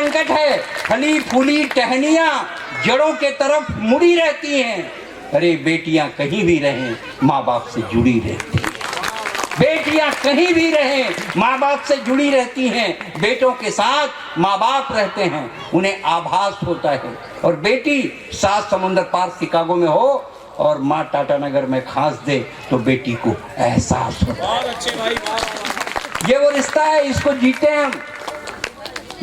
संकट है, फली फूली टहनियां जड़ों के तरफ मुड़ी रहती हैं। अरे बेटियां कहीं भी रहें माँ बाप से जुड़ी रहती हैं। बेटियां कहीं भी रहें माँ बाप से जुड़ी रहती हैं। बेटों के साथ माँ बाप रहते हैं, उन्हें आभास होता है। और बेटी 7 समुंदर पार शिकागो में हो और माँ टाटा नगर में खांस दे तो बेटी को एहसास होता है। अच्छे भाई, ये वो रिश्ता है, इसको जीते हम।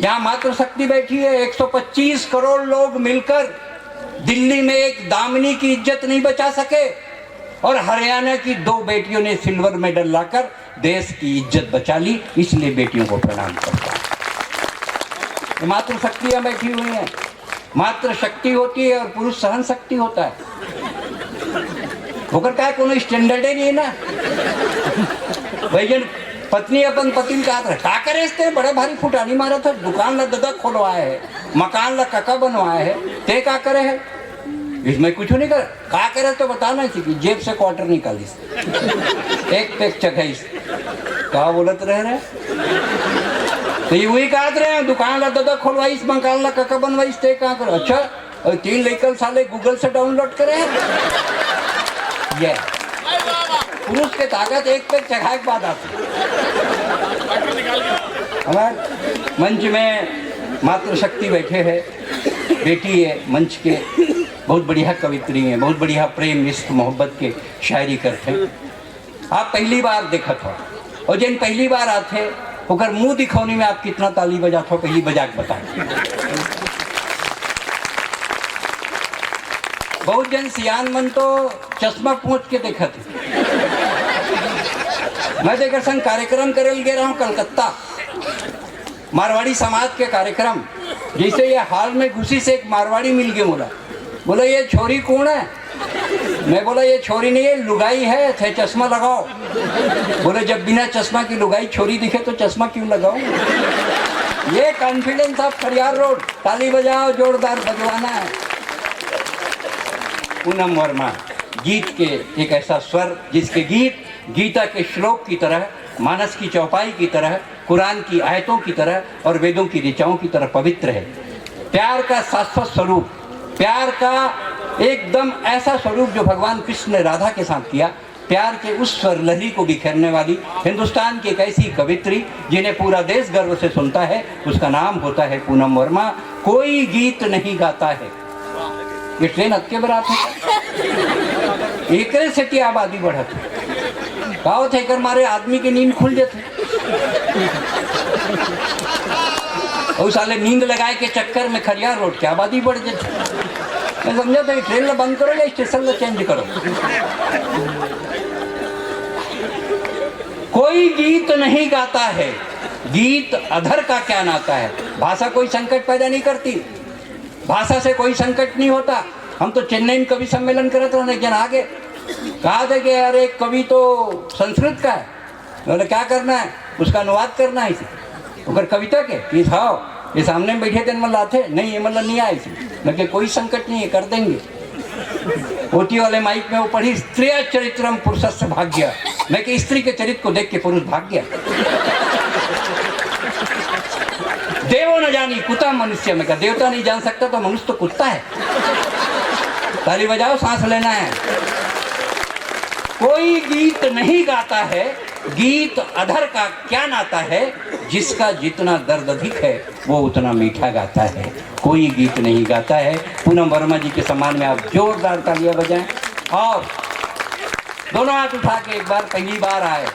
यहाँ मातृशक्ति बैठी है, 125 करोड़ लोग मिलकर दिल्ली में एक दामिनी की इज्जत नहीं बचा सके और हरियाणा की 2 बेटियों ने सिल्वर मेडल लाकर देश की इज्जत बचा ली। इसलिए बेटियों को प्रणाम करता है। मातृशक्तियां बैठी हुई हैं। मातृशक्ति होती है और पुरुष सहन शक्ति होता है। होकर क्या कोनो स्टैंडर्ड ही नहीं है ना भाई। जन पत्नी अपन पति का का करे इसते बड़े भारी फुटानी मारा था, दुकान ला ददा खोलवाए है, मकान ला कका बनवाए है, ते का करे है इसमें कुछ नहीं कर। का करे तो बताना कि जेब से क्वार्टर निकालिस, एक पैक चखाइस, का बोलत रहे तो ये वही कहा रहे हैं, दुकान ला ददा खोलवाइस, मकान ला कका बनवाइस, ते का करे। अच्छा और 3 लेकर साले गूगल से डाउनलोड करे हैं। ये पुरुष के ताकत एक पैक चखाए के बाद आती। हमारे मंच में मातृशक्ति बैठे हैं, बेटी है मंच के, बहुत बढ़िया कवित्री हैं, बहुत बढ़िया प्रेम इश्क मोहब्बत के शायरी करते हैं। आप पहली बार देखा था और जिन पहली बार आते होकर मुंह दिखौनी में आप कितना ताली बजा था, पहली बजा के बताएं। बहुत जन सियान मन तो चश्मा पूछ के देखा थे। मैं देकर संग कार्यक्रम करे गए रहा हूँ कलकत्ता, मारवाड़ी समाज के कार्यक्रम। जैसे ये हाल में घुसी से एक मारवाड़ी मिल गया, बोला ये छोरी कौन है? मैं बोला ये छोरी नहीं है, लुगाई है, थे चश्मा लगाओ। बोले जब बिना चश्मा की लुगाई छोरी दिखे तो चश्मा क्यों लगाओ? ये कॉन्फिडेंस ऑफ खरियार रोड। ताली बजाओ, जोरदार बजवाना है। पूनम वर्मा, गीत के एक ऐसा स्वर जिसके गीत गीता के श्लोक की तरह, मानस की चौपाई की तरह, कुरान की आयतों की तरह और वेदों की ऋचाओं की तरह पवित्र है। प्यार का शाश्वत स्वरूप, प्यार का एकदम ऐसा स्वरूप जो भगवान कृष्ण ने राधा के साथ किया। प्यार के उस स्वर लहरी को बिखेरने वाली हिंदुस्तान की एक ऐसी कवित्री जिन्हें पूरा देश गर्व से सुनता है, उसका नाम होता है पूनम वर्मा। कोई गीत नहीं गाता है। ये ट्रेन अक्के बरात है, एक से आबादी बढ़त गाँव थे कर मारे आदमी की नींद खुल जाते और साले नींद लगाए के चक्कर में खरियार रोड की आबादी बढ़ जाती। मैं समझा था ट्रेन ला बंद करो या स्टेशन ला चेंज करो। कोई गीत नहीं गाता है, गीत अधर का क्या नाता है। भाषा कोई संकट पैदा नहीं करती, भाषा से कोई संकट नहीं होता। हम तो चेन्नई में कवि सम्मेलन करते रहे, लेकिन आगे कहा था कि यार एक कवि तो संस्कृत का है, बोले क्या करना है, उसका अनुवाद करना है इसे अगर कविता के ये था ये सामने में बैठे थे मतलब आते नहीं, ये मतलब नहीं आए थे। मैं कोई संकट नहीं है, कर देंगे। ओटी वाले माइक में वो पढ़ी, स्त्रिया चरित्रम पुरुषस्य भाग्य। मैं कि स्त्री के चरित्र को देख के पुरुष भाग गया। देवो न जानी कुत्ता मनुष्य में का, देवता नहीं जान सकता तो मनुष्य तो कुत्ता है। ताली बजाओ, सांस लेना है। कोई गीत नहीं गाता है, गीत अधर का क्या नाता है। जिसका जितना दर्द अधिक है वो उतना मीठा गाता है। कोई गीत नहीं गाता है। पूनम वर्मा जी के सम्मान में आप जोरदार तालियां बजाएं और दोनों हाथ उठा के एक बार पहली बार आए।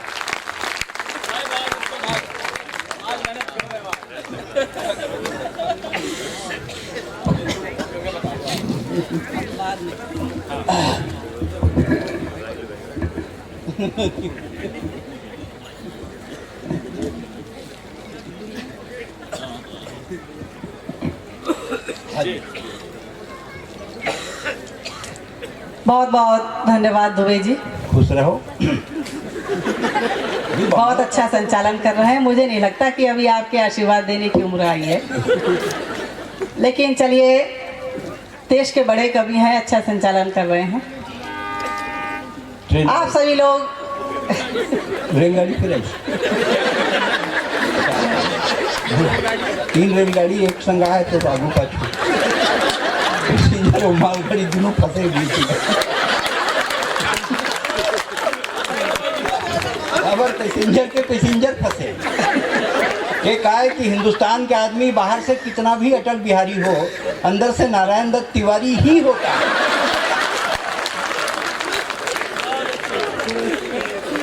बहुत बहुत धन्यवाद दुबे जी, खुश रहो। बहुत अच्छा संचालन कर रहे हैं। मुझे नहीं लगता कि अभी आपके आशीर्वाद देने की उम्र आई है, लेकिन चलिए, देश के बड़े कवि हैं, अच्छा संचालन कर रहे हैं। आप सभी लोग रेलगाड़ी तीन रेलगाड़ी एक संग आए तो बाबू का पैसेंजर और मालगाड़ी दोनों फंसे बीच में। अबर पैसेंजर फंसे। ये कहा है कि हिंदुस्तान के आदमी बाहर से कितना भी अटल बिहारी हो, अंदर से नारायण दत्त तिवारी ही होता है।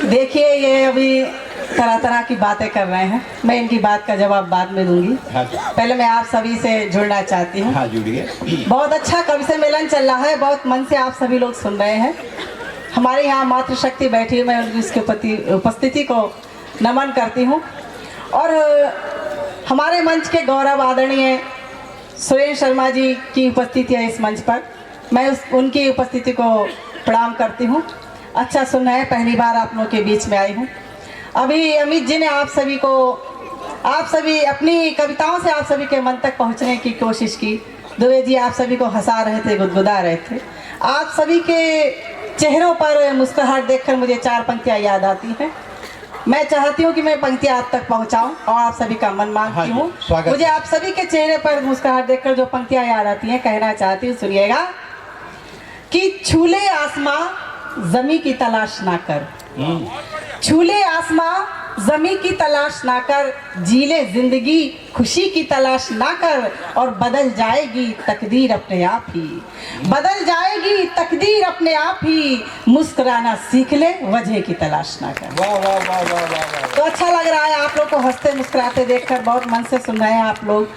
देखिए, ये अभी तरह तरह की बातें कर रहे हैं, मैं इनकी बात का जवाब बाद में दूंगी। हाँ। पहले मैं आप सभी से जुड़ना चाहती हूँ। हाँ, जुड़िए। बहुत अच्छा कवि सम्मेलन चल रहा है, बहुत मन से आप सभी लोग सुन रहे हैं। हमारे यहाँ मातृशक्ति बैठी है, मैं उनकी इसके प्रति उपस्थिति को नमन करती हूँ। और हमारे मंच के गौरव आदरणीय सुरेश शर्मा जी की उपस्थिति है इस मंच पर, मैं उनकी उपस्थिति को प्रणाम करती हूँ। अच्छा सुनना है, पहली बार आप लोगों के बीच में आई हूँ। अभी अमित जी ने आप सभी अपनी कविताओं से आप सभी के मन तक पहुँचने की कोशिश की। दुबे जी आप सभी को हंसा रहे थे, गुदगुदा रहे थे। आप सभी के चेहरों पर मुस्कुराहट देखकर मुझे 4 पंक्तियाँ याद आती हैं। मैं चाहती हूँ कि मैं पंक्तियाँ आप तक पहुँचाऊँ और आप सभी का मन मांगती हूँ। मुझे आप सभी के चेहरे पर मुस्कुराहट देखकर जो पंक्तियाँ याद आती हैं कहना चाहती हूँ, सुनिएगा। कि छूले आसमां जमी की तलाश ना कर, छूले आसमां जमी की तलाश ना कर, जीले जिंदगी खुशी की तलाश ना कर, और बदल जाएगी तकदीर अपने आप ही, बदल जाएगी तकदीर अपने आप ही, मुस्कुराना सीख ले वजह की तलाश ना कर। वाह वाह वाह वाह वाह। तो अच्छा लग रहा है आप लोग को हंसते मुस्कुराते देखकर, बहुत मन से सुन रहे हैं आप लोग।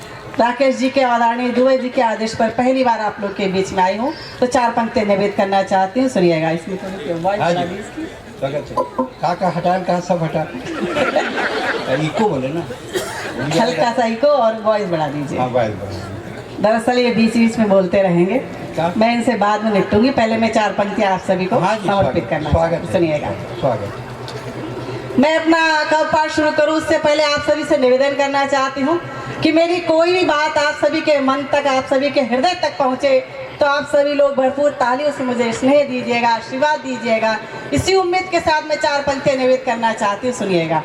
राकेश जी के आदरणीय दुबे जी के आदेश पर पहली बार आप लोग के बीच में आई हूँ, तो 4 पंक्ति निवेद करना चाहती हूँ, सुनिएगा। इसमें थोड़ी आवाज बढ़ा दी इसकी। स्वागत है। का हटाल कहाँ सब हटा, इको बोले ना, हल्का सा इको और वॉइस बढ़ा दीजिए। हाँ, वॉइस बढ़ा। दरअसल ये बीच में बोलते रहेंगे, मैं इनसे बाद में निपटूंगी। पहले मैं 4 पंक्तियाँ आप सभी को समर्पित करना चाहती हूँ, सुनिएगा। स्वागत। मैं अपना कव पाठ शुरू करूँ उससे पहले आप सभी से निवेदन करना चाहती हूँ कि मेरी कोई भी बात आप सभी के मन तक, आप सभी के हृदय तक पहुँचे, तो आप सभी लोग भरपूर तालियों से मुझे स्नेह दीजिएगा, आशीर्वाद दीजिएगा। इसी उम्मीद के साथ मैं 4 पंक्तियाँ निवेद करना चाहती हूँ, सुनिएगा।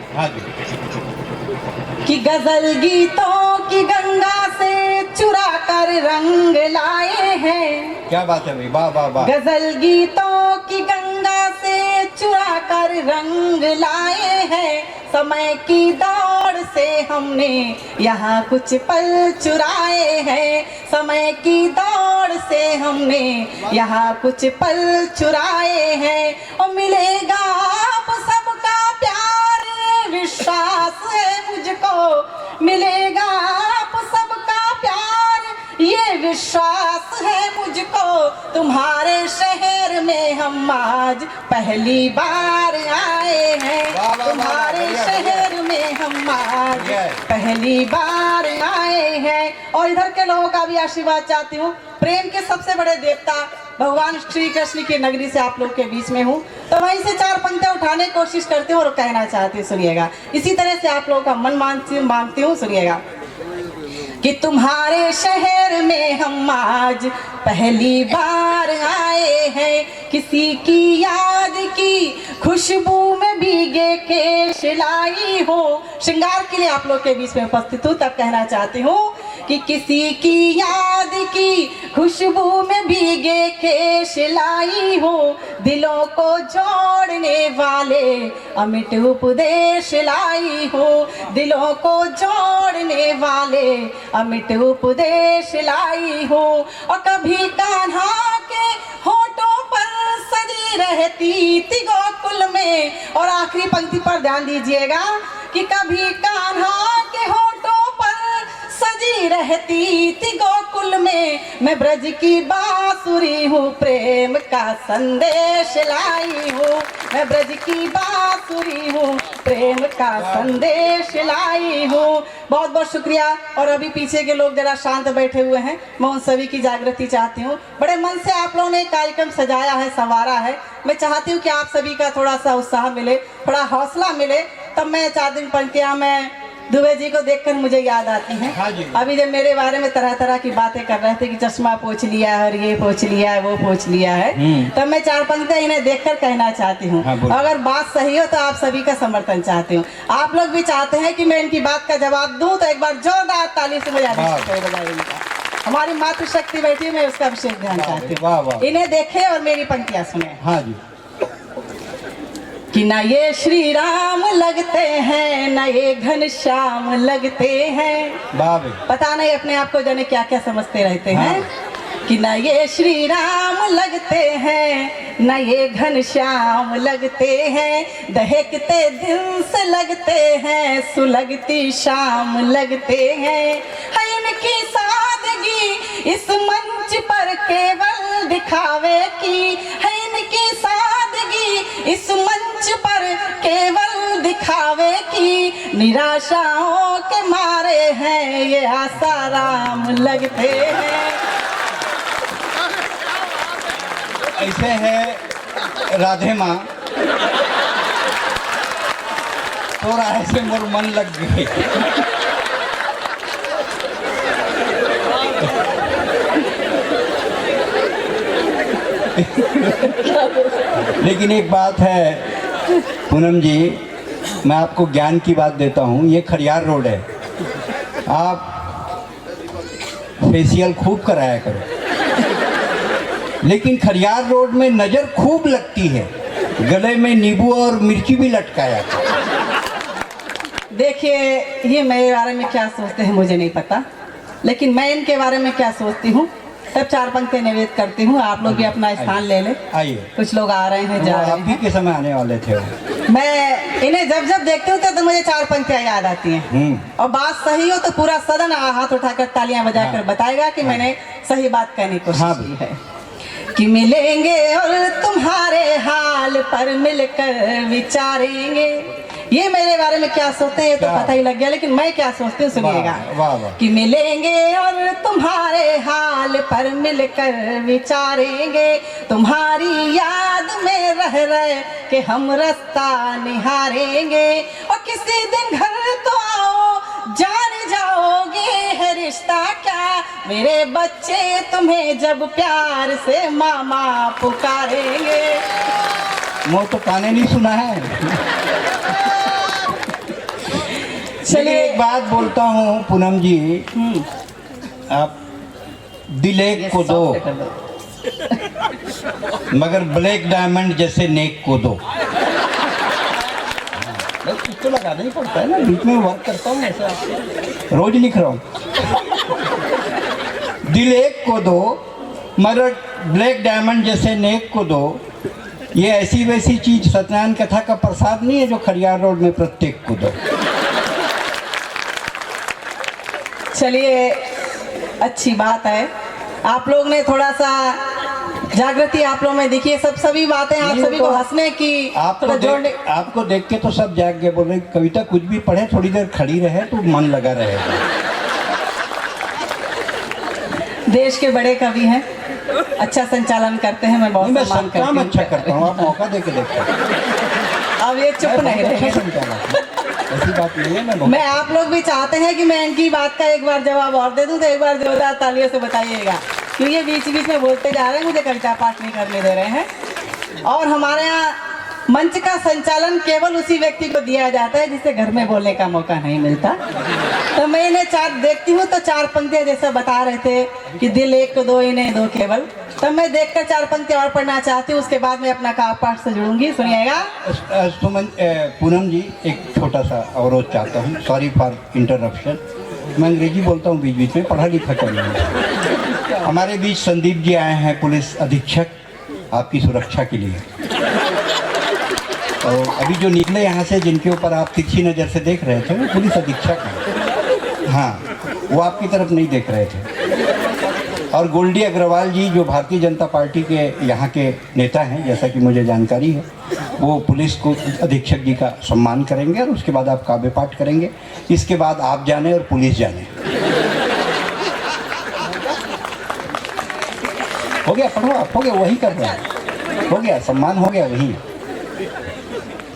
कि गजल गीतों की गंगा से चुरा कर रंग लाए हैं, क्या बात है भाई, वाह वाह वाह। गजल गीतों की गंगा से चुरा कर रंग लाए हैं, समय की दौड़ से हमने यहाँ कुछ पल चुराए हैं, समय की दौड़ से हमने यहाँ कुछ पल चुराए हैं। और मिलेगा आप सबका प्यार, विश्वास है मुझको, मिलेगा आप सबका प्यार, ये विश्वास है मुझको। तुम्हारे शहर में हम आज पहली बार आए हैं, तुम्हारे शहर में हम आज पहली बार आए हैं। और इधर के लोगों का भी आशीर्वाद चाहती हूँ। प्रेम के सबसे बड़े देवता भगवान श्री कृष्ण की नगरी से आप लोग के बीच में हूँ, तो वहीं से 4 पंक्तियाँ उठाने की कोशिश करती हूँ और कहना चाहती हूँ, सुनिएगा। इसी तरह से आप लोगों का मन मांगती हूँ, सुनिएगा। कि तुम्हारे शहर में हम आज पहली बार आए हैं, किसी की याद की खुशबू में भीगे केश लाई हो। श्रृंगार के लिए आप लोग के बीच में उपस्थित हूँ, तब कहना चाहती हूँ कि किसी की याद की खुशबू में भीगे केश लाई हो, दिलों को जोड़ने वाले अमिट उपदेश लाई हो, दिलों को जोड़ने वाले अमिट उपदेश लाई हो। और कभी कान्हा के होठों पर सजी रहती थी गोकुल में, और आखिरी पंक्ति पर ध्यान दीजिएगा कि कभी कान्हा के होठों पर सजी रहती थी गोकुल में, मैं ब्रज की बांसुरी हूँ, प्रेम का संदेश लाई हूँ, मैं ब्रज की बांसुरी हूँ, प्रेम का संदेश लाई हूँ। बहुत बहुत शुक्रिया। और अभी पीछे के लोग जरा शांत बैठे हुए हैं, मैं उन सभी की जागृति चाहती हूँ। बड़े मन से आप लोगों ने कार्यक्रम सजाया है, संवारा है। मैं चाहती हूँ कि आप सभी का थोड़ा सा उत्साह मिले, थोड़ा हौसला मिले, तब मैं 4 दिन पंक्तियाँ मैं दुबे जी को देखकर मुझे याद आती है। हाँ जी। अभी जब मेरे बारे में तरह तरह की बातें कर रहे थे कि चश्मा पोंछ लिया है और ये पोंछ लिया है वो पोंछ लिया है, तब मैं 4 पंक्तियां इन्हें देखकर कहना चाहती हूँ। हाँ, बोलिए। अगर बात सही हो तो आप सभी का समर्थन चाहती हूँ। आप लोग भी चाहते हैं कि मैं इनकी बात का जवाब दूं तो एक बार जोरदार ताली से मुझे अभिषेक बजाइए इनका। हमारी मातृशक्ति बैठी है, मैं उसका विशेष ध्यान चाहती वाह, वाह। हूँ। इन्हें देखें और मेरी पंक्तियां सुने हाँ जी। कि न ये श्री राम लगते हैं न ये घनश्याम लगते हैं। बाबे। पता नहीं अपने आप को जाने क्या क्या समझते रहते हाँ। हैं कि न ये श्री राम लगते हैं न ये घनश्याम लगते हैं, दहकते दिन से लगते हैं सुलगती शाम लगते हैं। है इनकी सादगी इस मंच पर केवल दिखावे की, है इनकी सादगी इस मंच पर केवल दिखावे की, निराशाओं के मारे हैं ये आसाराम लगते हैं। ऐसे है राधे माँ, तो राय से मोर मन लग गई। लेकिन एक बात है पूनम जी, मैं आपको ज्ञान की बात देता हूँ। ये खरियार रोड है, आप फेशियल खूब कराया करो। लेकिन खरियार रोड में नज़र खूब लगती है, गले में नींबू और मिर्ची भी लटकाया। देखिए, ये मेरे बारे में क्या सोचते हैं मुझे नहीं पता, लेकिन मैं इनके बारे में क्या सोचती हूँ तब 4 पंक्तियां निवेद करती हूँ। आप लोग भी अपना स्थान ले लें। आइए, कुछ लोग आ रहे हैं जा रहे आप ही के समय आने वाले थे। मैं इन्हें जब जब देखती हूँ तो मुझे 4 पंक्तियां याद आती हैं। और बात सही हो तो पूरा सदन हाथ उठाकर तालियां बजाकर हाँ। बताएगा कि मैंने सही बात कहने की कोशिश हाँ। की है। कि मिलेंगे और तुम्हारे हाल पर मिलकर विचारेंगे। ये मेरे बारे में क्या सोचते हैं ये तो क्या? पता ही लग गया, लेकिन मैं क्या सोचती हूँ सुनिएगा। वाह, वाह। कि मिलेंगे और तुम्हारे हाल पर मिलकर विचारेंगे, तुम्हारी याद में रह रहे कि हम रास्ता निहारेंगे, और किसी दिन घर तो आओ जान जाओगे है रिश्ता क्या, मेरे बच्चे तुम्हें जब प्यार से मामा पुकारेंगे। वो तो काने नहीं सुना है। चलिए, एक बात बोलता हूँ पूनम जी, आप दिल एक को दो मगर ब्लैक डायमंड जैसे नेक को दो। बस कुछ तो लगाना ही पड़ता है ना, बीच में वर्क करता हूँ ऐसा, रोज लिख रहा हूँ। दिल एक को दो मगर ब्लैक डायमंड जैसे नेक को दो। ये ऐसी वैसी चीज सत्यनारायण कथा का प्रसाद नहीं है जो खरियार रोड में प्रत्येक को दो। चलिए, अच्छी बात है, आप लोग ने थोड़ा सा जागृति आप लोग में दिखी। सब सभी बातें आप सभी को हंसने की आपको देख के तो सब जाग गए, बोले कविता कुछ भी पढ़े थोड़ी देर खड़ी रहे तो मन लगा रहे। देश के बड़े कवि हैं, अच्छा संचालन करते हैं, मैं बहुत सम्मान करती हूँ। अच्छा करता हूँ, आप मौका दे के देखो। अब ये चुप नहीं रहे। ऐसी बात नहीं है। मैं आप लोग भी चाहते हैं कि मैं इनकी बात का एक बार जवाब और दे दूं तो एक बार जोरदार तालियों से बताइएगा, क्योंकि ये बीच बीच में बोलते जा रहे हैं, मुझे कविता पाठ नहीं करने दे रहे हैं। और हमारे यहाँ मंच का संचालन केवल उसी व्यक्ति को दिया जाता है जिसे घर में बोलने का मौका नहीं मिलता। तो मैं इन्हें 4 देखती हूँ तो 4 पंक्तियां जैसा बता रहे थे कि दिल एक को दो इन्हें दो केवल, तब मैं देखकर 4 पंक्तियां और पढ़ना चाहती हूँ। उसके बाद मैं अपना काव्य पाठ से जुड़ूंगी, सुनिएगा। पूनम जी, एक छोटा सा अवरोध चाहता हूँ, सॉरी फॉर इंटरप्शन। मैं अंग्रेजी बोलता हूँ बीच बीच में, पढ़ा लिखा करिए। हमारे बीच संदीप जी आए हैं, पुलिस अधीक्षक, आपकी सुरक्षा के लिए। और अभी जो निकले यहाँ से, जिनके ऊपर आप तिरछी नज़र से देख रहे थे, वो पुलिस अधीक्षक हैं। हाँ, वो आपकी तरफ नहीं देख रहे थे। और गोल्डी अग्रवाल जी जो भारतीय जनता पार्टी के यहाँ के नेता हैं, जैसा कि मुझे जानकारी है, वो पुलिस को अधीक्षक जी का सम्मान करेंगे और उसके बाद आप काव्य पाठ करेंगे। इसके बाद आप जाने और पुलिस जाने। हो गया, पढ़ो आप, हो गया, वही कर रहे हैं, हो गया, सम्मान हो गया वही।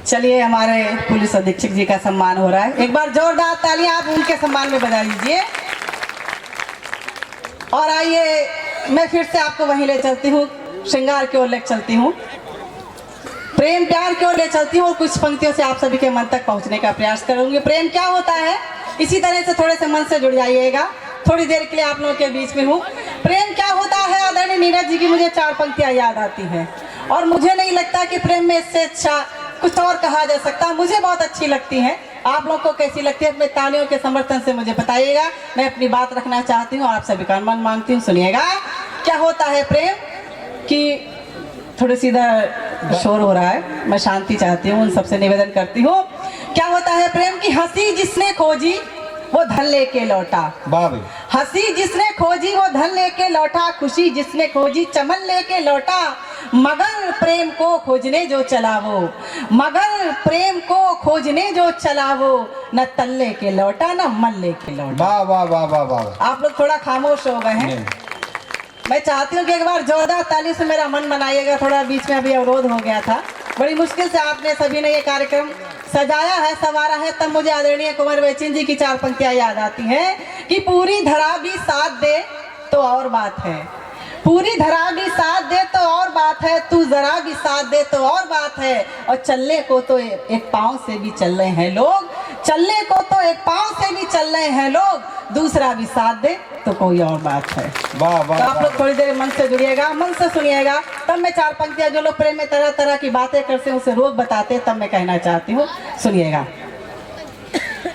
चलिए, हमारे पुलिस अधीक्षक जी का सम्मान हो रहा है। एक बार जोरदार तालियां आप उनके सम्मान में बजा लीजिए। और आइए, मैं फिर से आपको वहीं ले चलती हूँ, श्रृंगार की ओर ले चलती हूँ, प्रेम प्यार की ओर ले चलती हूँ और कुछ पंक्तियों से आप सभी के मन तक पहुँचने का प्रयास करूँगी। प्रेम क्या होता है, इसी तरह से थोड़े से मन से जुड़ जाइएगा। थोड़ी देर के लिए आप लोगों के बीच में हूँ। प्रेम क्या होता है, आदरणीय नीरज जी की मुझे 4 पंक्तियाँ याद आती हैं और मुझे नहीं लगता कि प्रेम में इससे अच्छा कुछ और कहा जा सकता। मुझे बहुत अच्छी लगती हैं, आप लोग को कैसी लगती है, अपने तालियों के समर्थन से मुझे बताइएगा। मैं अपनी बात रखना चाहती हूँ, आप सभी का अनुमान मांगती हूँ, सुनिएगा। क्या होता है प्रेम कि थोड़ी सी इधर शोर हो रहा है, मैं शांति चाहती हूँ, उन सबसे निवेदन करती हूँ। क्या होता है प्रेम की हंसी जिसने खोजी वो धन लेके लौटा। हंसी जिसने खोजी वो धन लेके लौटा, खुशी जिसने खोजी चमन लेके लौटा, मगर प्रेम को खोजने जो चला वो, मगर प्रेम को खोजने जो चला वो, न तन लेके लौटा न मन लेके लौटा। वाह वाह वाह वाह वाह। आप लोग थोड़ा खामोश हो गए हैं। मैं चाहती हूँ कि एक बार जोरदार ताली से मेरा मन मनाइएगा। थोड़ा बीच में अभी अवरोध हो गया था, बड़ी मुश्किल से आपने सभी ने ये कार्यक्रम सजाया है, संवारा है। तब मुझे आदरणीय कुंवर बेचन जी की 4 पंक्तियां याद आती हैं कि पूरी धरा भी साथ दे तो और बात है, पूरी धरा भी साथ दे तो और बात है, तू जरा भी साथ दे तो और बात है, और चलने को तो एक पाँव से भी चल रहे हैं लोग, चलने को तो एक पाँव से भी चल रहे हैं लोग, दूसरा भी साथ दे तो कोई और बात है। वाह वाह। तो आप लोग थोड़ी देर मन से जुड़िएगा, मन से सुनिएगा। तब मैं 4 पंक्तियां, जो लोग प्रेम में तरह तरह की बातें करते हैं उसे रोक बताते हैं, तब मैं कहना चाहती हूँ, सुनिएगा।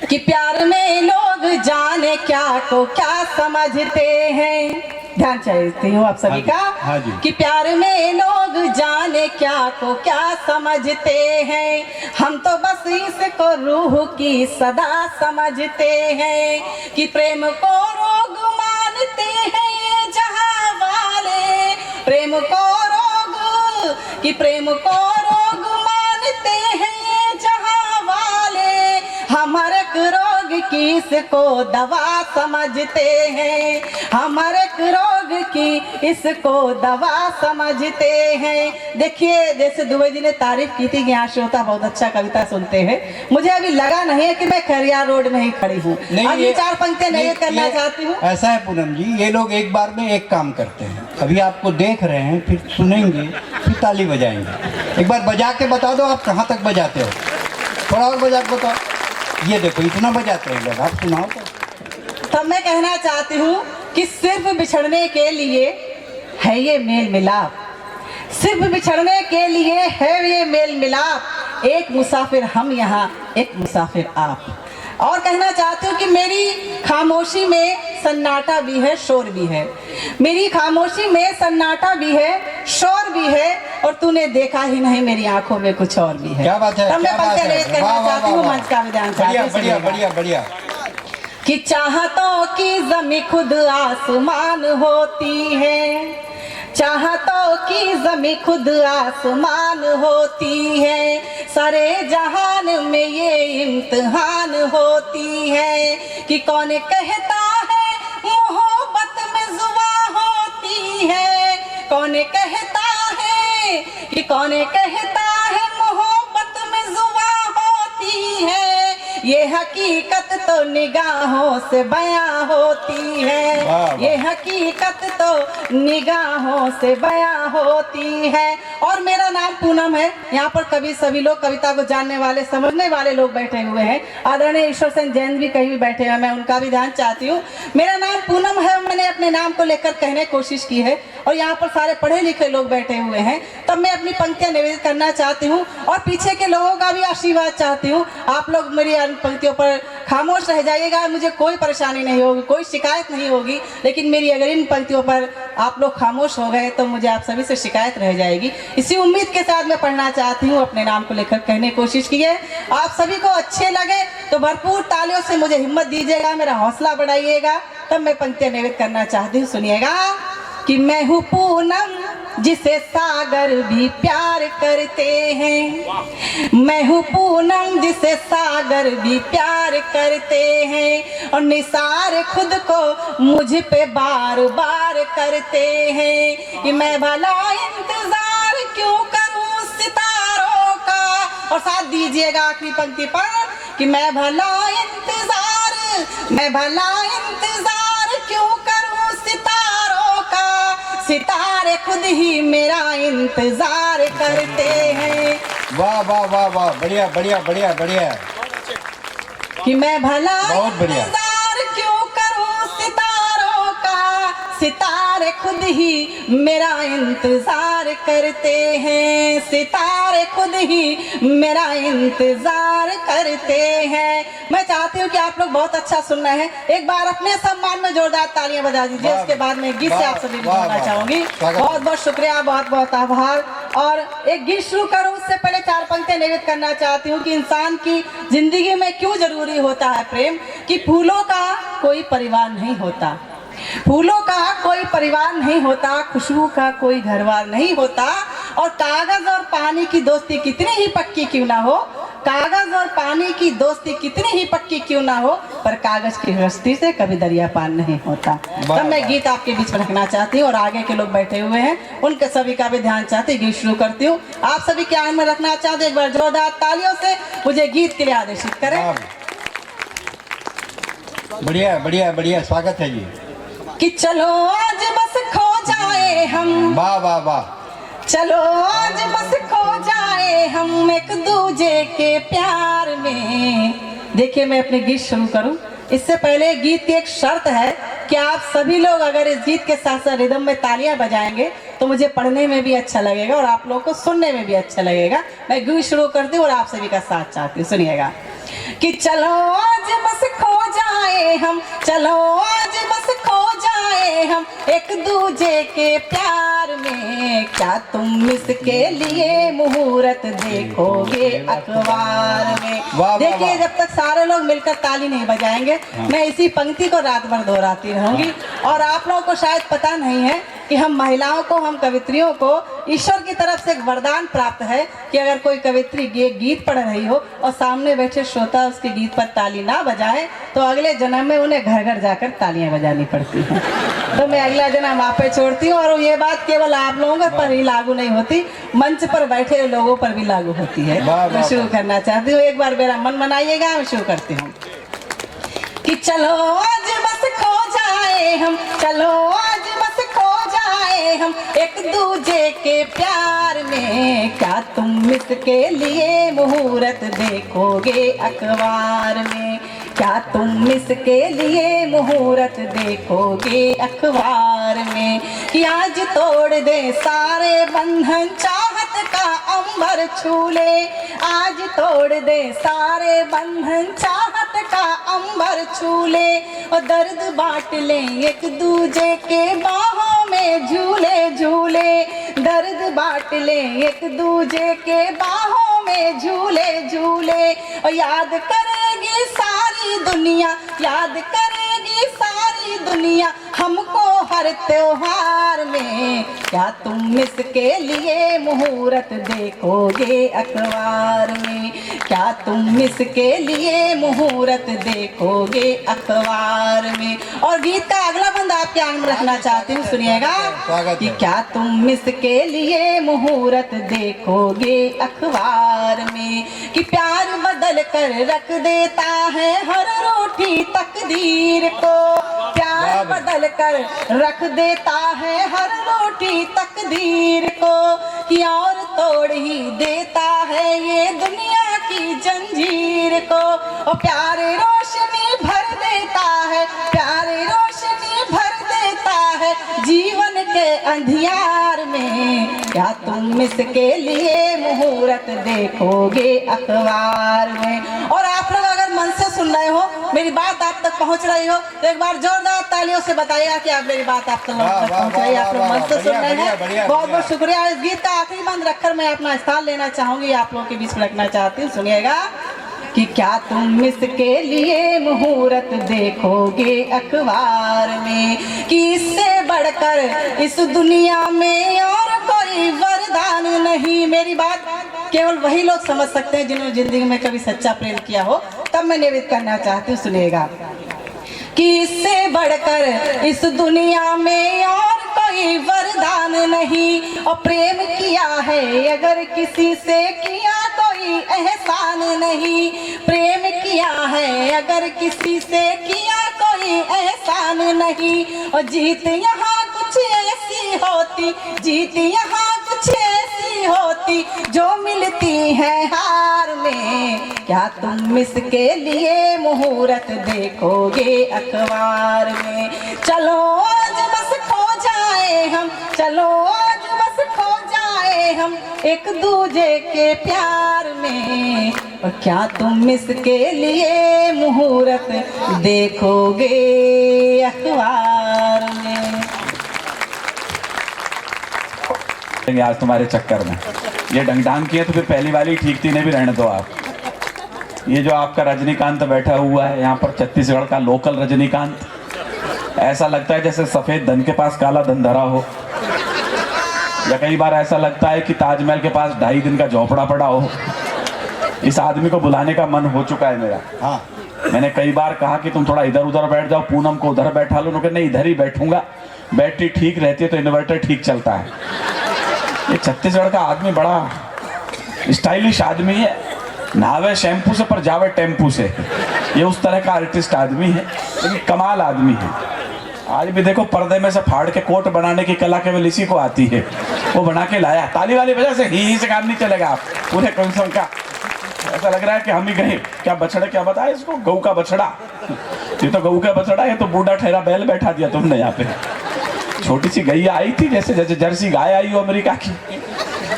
कि प्यार में लोग जाने क्या को क्या समझते हैं, ध्यान चाहती हूँ आप सभी का। कि प्यार में लोग जाने क्या को क्या समझते हैं, हम तो बस इसको रूह की सदा समझते हैं। कि प्रेम को रोग मानते हैं ये जहां वाले, प्रेम को रोग, कि प्रेम को रोग मानते हैं ये जहां वाले, हमारे रोग की इसको दवा समझते हैं, हमारे रोग की इसको दवा समझते हैं। देखिए, जैसे दुबे जी ने तारीफ की थी कि यहाँ श्रोता बहुत अच्छा कविता सुनते हैं, मुझे अभी लगा नहीं है कि मैं खरियार रोड में ही खड़ी हूँ। अभी 4 पंक्तियां नहीं करना चाहती हूँ। ऐसा है पूनम जी, ये लोग एक बार में एक काम करते हैं। अभी आपको देख रहे हैं, फिर सुनेंगे, फिर ताली बजाएंगे। एक बार बजा के बता दो आप कहाँ तक बजाते हो, थोड़ा और बजा के बताओ। ये देखो इतना बजाते हैं लोग, आप सुनाओ तो। तब मैं कहना चाहती हूँ कि सिर्फ बिछड़ने के लिए है ये मेल मिलाप, सिर्फ बिछड़ने के लिए है ये मेल मिलाप, एक मुसाफिर हम यहाँ एक मुसाफिर आप। और कहना चाहती हूँ कि मेरी खामोशी में सन्नाटा भी है, शोर भी है, मेरी खामोशी में सन्नाटा भी है, शोर भी है, और तूने देखा ही नहीं मेरी आंखों में कुछ और भी है। क्या बात है, तब मैं पंक्तियां लेकर कहना चाहती हूँ, मंच का विधान बढ़िया बढ़िया बढ़िया बढ़िया। कि चाहतों की ज़मीं खुद आसमान होती है, चाहतों की ज़मीं खुद आसमान होती है, सारे जहान में ये इम्तिहान होती है। कि कौन कहता है मोहब्बत में जुबान होती है, कौन कहता है कि कौन कहता है मोहब्बत में जुबान होती है, ये हकीकत तो निगाहों से बयां होती है, ये हकीकत तो निगाहों से बयां होती है। और मेरा नाम पूनम है। यहाँ पर कभी सभी लोग कविता को जानने वाले समझने वाले लोग बैठे हुए हैं। आदरणीय ईश्वर सेन जैन भी कहीं भी बैठे हैं, मैं उनका भी ध्यान चाहती हूँ। मेरा नाम पूनम है, मैंने अपने नाम को लेकर कहने की कोशिश की है, और यहाँ पर सारे पढ़े लिखे लोग बैठे हुए हैं। तब मैं अपनी पंक्तियाँ निवेदित करना चाहती हूँ और पीछे के लोगों का भी आशीर्वाद चाहती हूँ। आप लोग मेरी पंक्तियों पर खामोश रह जाइएगा, मुझे कोई परेशानी नहीं होगी, कोई शिकायत नहीं होगी, लेकिन मेरी अगर इन पंक्तियों पर आप लोग खामोश हो गए तो मुझे आप सभी से शिकायत रह जाएगी। इसी उम्मीद के साथ मैं पढ़ना चाहती हूँ, अपने नाम को लेकर कहने की कोशिश की है। आप सभी को अच्छे लगे तो भरपूर तालियों से मुझे हिम्मत दीजिएगा, मेरा हौसला बढ़ाइएगा। तब मैं पंक्तियां निवेदित करना चाहती हूँ, सुनिएगा। कि मैं हूँ पूनम जिसे सागर भी प्यार करते हैं, मैं हूँ पूनम जिसे सागर भी प्यार करते हैं, और निसार खुद को मुझ पे बार बार करते हैं। कि मैं भला इंतजार क्यों करूँ सितारों का, और साथ दीजिएगा आखिरी पंक्ति पर कि मैं भला इंतजार क्यों करूं सितारों का, सितारे खुद ही मेरा इंतजार करते हैं। वाह वाह वाह वाह, बढ़िया बढ़िया बढ़िया बढ़िया। कि मैं भला बहुत बढ़िया। इंतजार क्यों करूं सितारों का, सितारे खुद ही मेरा इंतजार करते हैं, सितारे खुद ही मेरा इंतजार करते हैं। मैं चाहती हूँ कि आप लोग बहुत अच्छा सुन रहे हैं, एक बार अपने सम्मान में जोरदार तालियां बजा दीजिए। उसके बाद मैं गीत से आप सभी को बोलना चाहूंगी। बहुत बहुत शुक्रिया, बहुत बहुत आभार। और एक गीत शुरू करूं उससे पहले 4 पंक्तियां निवेदित करना चाहती हूँ कि इंसान की जिंदगी में क्यों जरूरी होता है प्रेम। कि फूलों का कोई परिवार नहीं होता, फूलों का कोई परिवार नहीं होता, खुशबू का कोई घरवार नहीं होता, और कागज और पानी की दोस्ती कितनी ही पक्की क्यों ना हो, कागज और पानी की दोस्ती कितनी ही पक्की क्यों ना हो, पर कागज की हस्ती से कभी दरिया पार नहीं होता। तब मैं गीत आपके बीच में रखना चाहती हूँ और आगे के लोग बैठे हुए हैं उनके सभी का भी ध्यान चाहती, गीत शुरू करती हूँ। आप सभी के आनंद में रखना चाहते, एक बार जोरदार तालियों से मुझे गीत के लिए आदेशित करें। बढ़िया बढ़िया बढ़िया, स्वागत है जी। कि चलो आज बस खो जाए हम, वाह वाह वाह, चलो आज बस खो जाए हम एक दूजे के प्यार में। देखिए मैं अपने गीत शुरू करूं इससे पहले गीत की एक शर्त है कि आप सभी लोग अगर इस गीत के साथ साथ रिदम में तालियां बजाएंगे तो मुझे पढ़ने में भी अच्छा लगेगा और आप लोगों को सुनने में भी अच्छा लगेगा। मैं गीत शुरू करती हूँ और आप सभी का साथ चाहती हूँ, सुनिएगा। कि चलो आज बस खो जाए हम, चलो आज बस खो जाए हम एक दूजे के प्यार में, क्या तुम इसके लिए मुहूर्त देखोगे अखबार में। देखिए जब तक सारे लोग मिलकर ताली नहीं बजाएंगे मैं इसी पंक्ति को रात भर दोहराती रहूंगी। और आप लोगों को शायद पता नहीं है कि हम महिलाओं को, हम कवित्रियों को ईश्वर की तरफ से एक वरदान प्राप्त है कि अगर कोई कवित्री गीत पढ़ रही हो और सामने बैठे श्रोता उसके गीत पर ताली ना बजाए तो अगले जन्म में उन्हें घर घर जाकर तालियां बजानी पड़ती हैं। तो मैं अगला जन्म आप पे छोड़ती हूँ और ये बात केवल आप लोगों पर ही लागू नहीं होती, मंच पर बैठे लोगों पर भी लागू होती है। मैं शुरू करना चाहती हूँ, एक बार मेरा मन मनाइएगा, मैं शुरू करती हूँ। कि चलो आज बस खो जाए हम, चलो आज बस खो जाए हम एक दूजे के प्यार में, क्या तुम इसके लिए मुहूर्त देखोगे अखबार में, क्या तुम इसके लिए मुहूर्त देखोगे अखबार में। कि आज तोड़ दे सारे बंधन चाहत का अंबर छू ले, आज तोड़ दे सारे बंधन चाहत का अंबर छू ले, और दर्द बांट ले एक दूजे के बाहों में झूले झूले, दर्द बांट ले एक दूजे के बाहों में झूले झूले। और याद करेगी सारी दुनिया, याद करेगी सारी दुनिया हमको हर त्योहार में, क्या तुम इसके लिए मुहूर्त देखोगे अखबार में, क्या तुम इसके लिए मुहूर्त देखोगे अखबार में। और गीत का अगला बंद आपके आंख में रखना चाहती हूँ, सुनिएगा। कि क्या तुम इसके लिए मुहूर्त देखोगे अखबार में। कि प्यार बदल कर रख देता है हर रूठी तकदीर को, प्यार बदल कर रख देता है हर रूठी तकदीर को, कि और तोड़ ही देता है ये दुनिया की जंजीर को। और प्यार रोशनी भर देता है, प्यार रोशनी भर देता है जीवन के अंधियार में, क्या तुम इसके लिए मुहूर्त देखोगे अखबार में। और आप लोग अगर मन से सुन रहे हो, मेरी बात आप तक पहुंच रही हो तो एक बार जोरदार तालियों से बताइएगा कि आप मेरी बात आप तक पहुंच रही है, आप लोग मन से सुन रहे हैं। बहुत बहुत शुक्रिया। इस गीत का आखिरी बंद रखकर मैं अपना स्थान लेना चाहूंगी, आप लोगों के बीच में रखना चाहती हूँ, सुनिएगा। कि क्या तुम इसके लिए मुहूर्त देखोगे अखबार में, कि इससे बढ़कर इस दुनिया में और कोई वरदान नहीं। मेरी बात केवल वही लोग समझ सकते हैं जिन्होंने जिंदगी में कभी सच्चा प्रेम किया हो, तब मैं निवेदन करना चाहती हूँ, सुनिएगा। कि इससे बढ़कर इस दुनिया में और कोई वरदान नहीं, और प्रेम किया है अगर किसी से किया कोई कोई एहसान नहीं। प्रेम किया है अगर किसी से किया कोई एहसान नहीं। और जीत यहाँ कुछ ऐसी होती, जीत यहाँ कुछ ऐसी होती जो मिलती है हार में। क्या तुम इसके लिए मुहूर्त देखोगे अखबार में? चलो आज बस खो जाए हम, चलो आज बस खो जाए हम एक दूजे के प्यार में। और क्या तुम इसके लिए मुहूर्त देखोगे अखबार में? आज तुम्हारे चक्कर में ये डंगडांग किए तो फिर पहली वाली ठीक थी, नहीं भी रहने दो आप। ये जो आपका रजनीकांत बैठा हुआ है यहाँ पर, छत्तीसगढ़ का लोकल रजनीकांत, ऐसा लगता है जैसे सफेद धन के पास काला धन धरा हो, या कई बार ऐसा लगता है कि ताजमहल के पास 2.5 दिन का झोपड़ा पड़ा हो। इस आदमी को बुलाने का मन हो चुका है मेरा। हाँ, मैंने कई बार कहा कि तुम थोड़ा इधर उधर बैठ जाओ, पूनम को उधर बैठा लो, उन्होंने नहीं इधर ही बैठूंगा, बैटरी ठीक रहती है तो इन्वर्टर ठीक चलता है। ये छत्तीसगढ़ का आदमी बड़ा स्टाइलिश आदमी है, नहावे शैम्पू से पर जावे टेम्पू से, ये उस तरह का आर्टिस्ट आदमी है, लेकिन कमाल आदमी है। आज भी देखो पर्दे में से फाड़ के कोट बनाने की कला केवल इसी को आती है, वो बना के लाया। ताली वाली वजह से ही से काम नहीं चलेगा आप पूरे कंसम का। ऐसा लग रहा है कि हम ही गए क्या बछड़े, क्या बताया इसको, गऊ का बछड़ा। ये तो गऊ का बछड़ा है, तो बूढ़ा ठहरा बैल बैठा दिया तुमने यहाँ पे। छोटी सी गैया आई थी, जैसे जैसे जर्सी गाय आई हो अमेरिका की,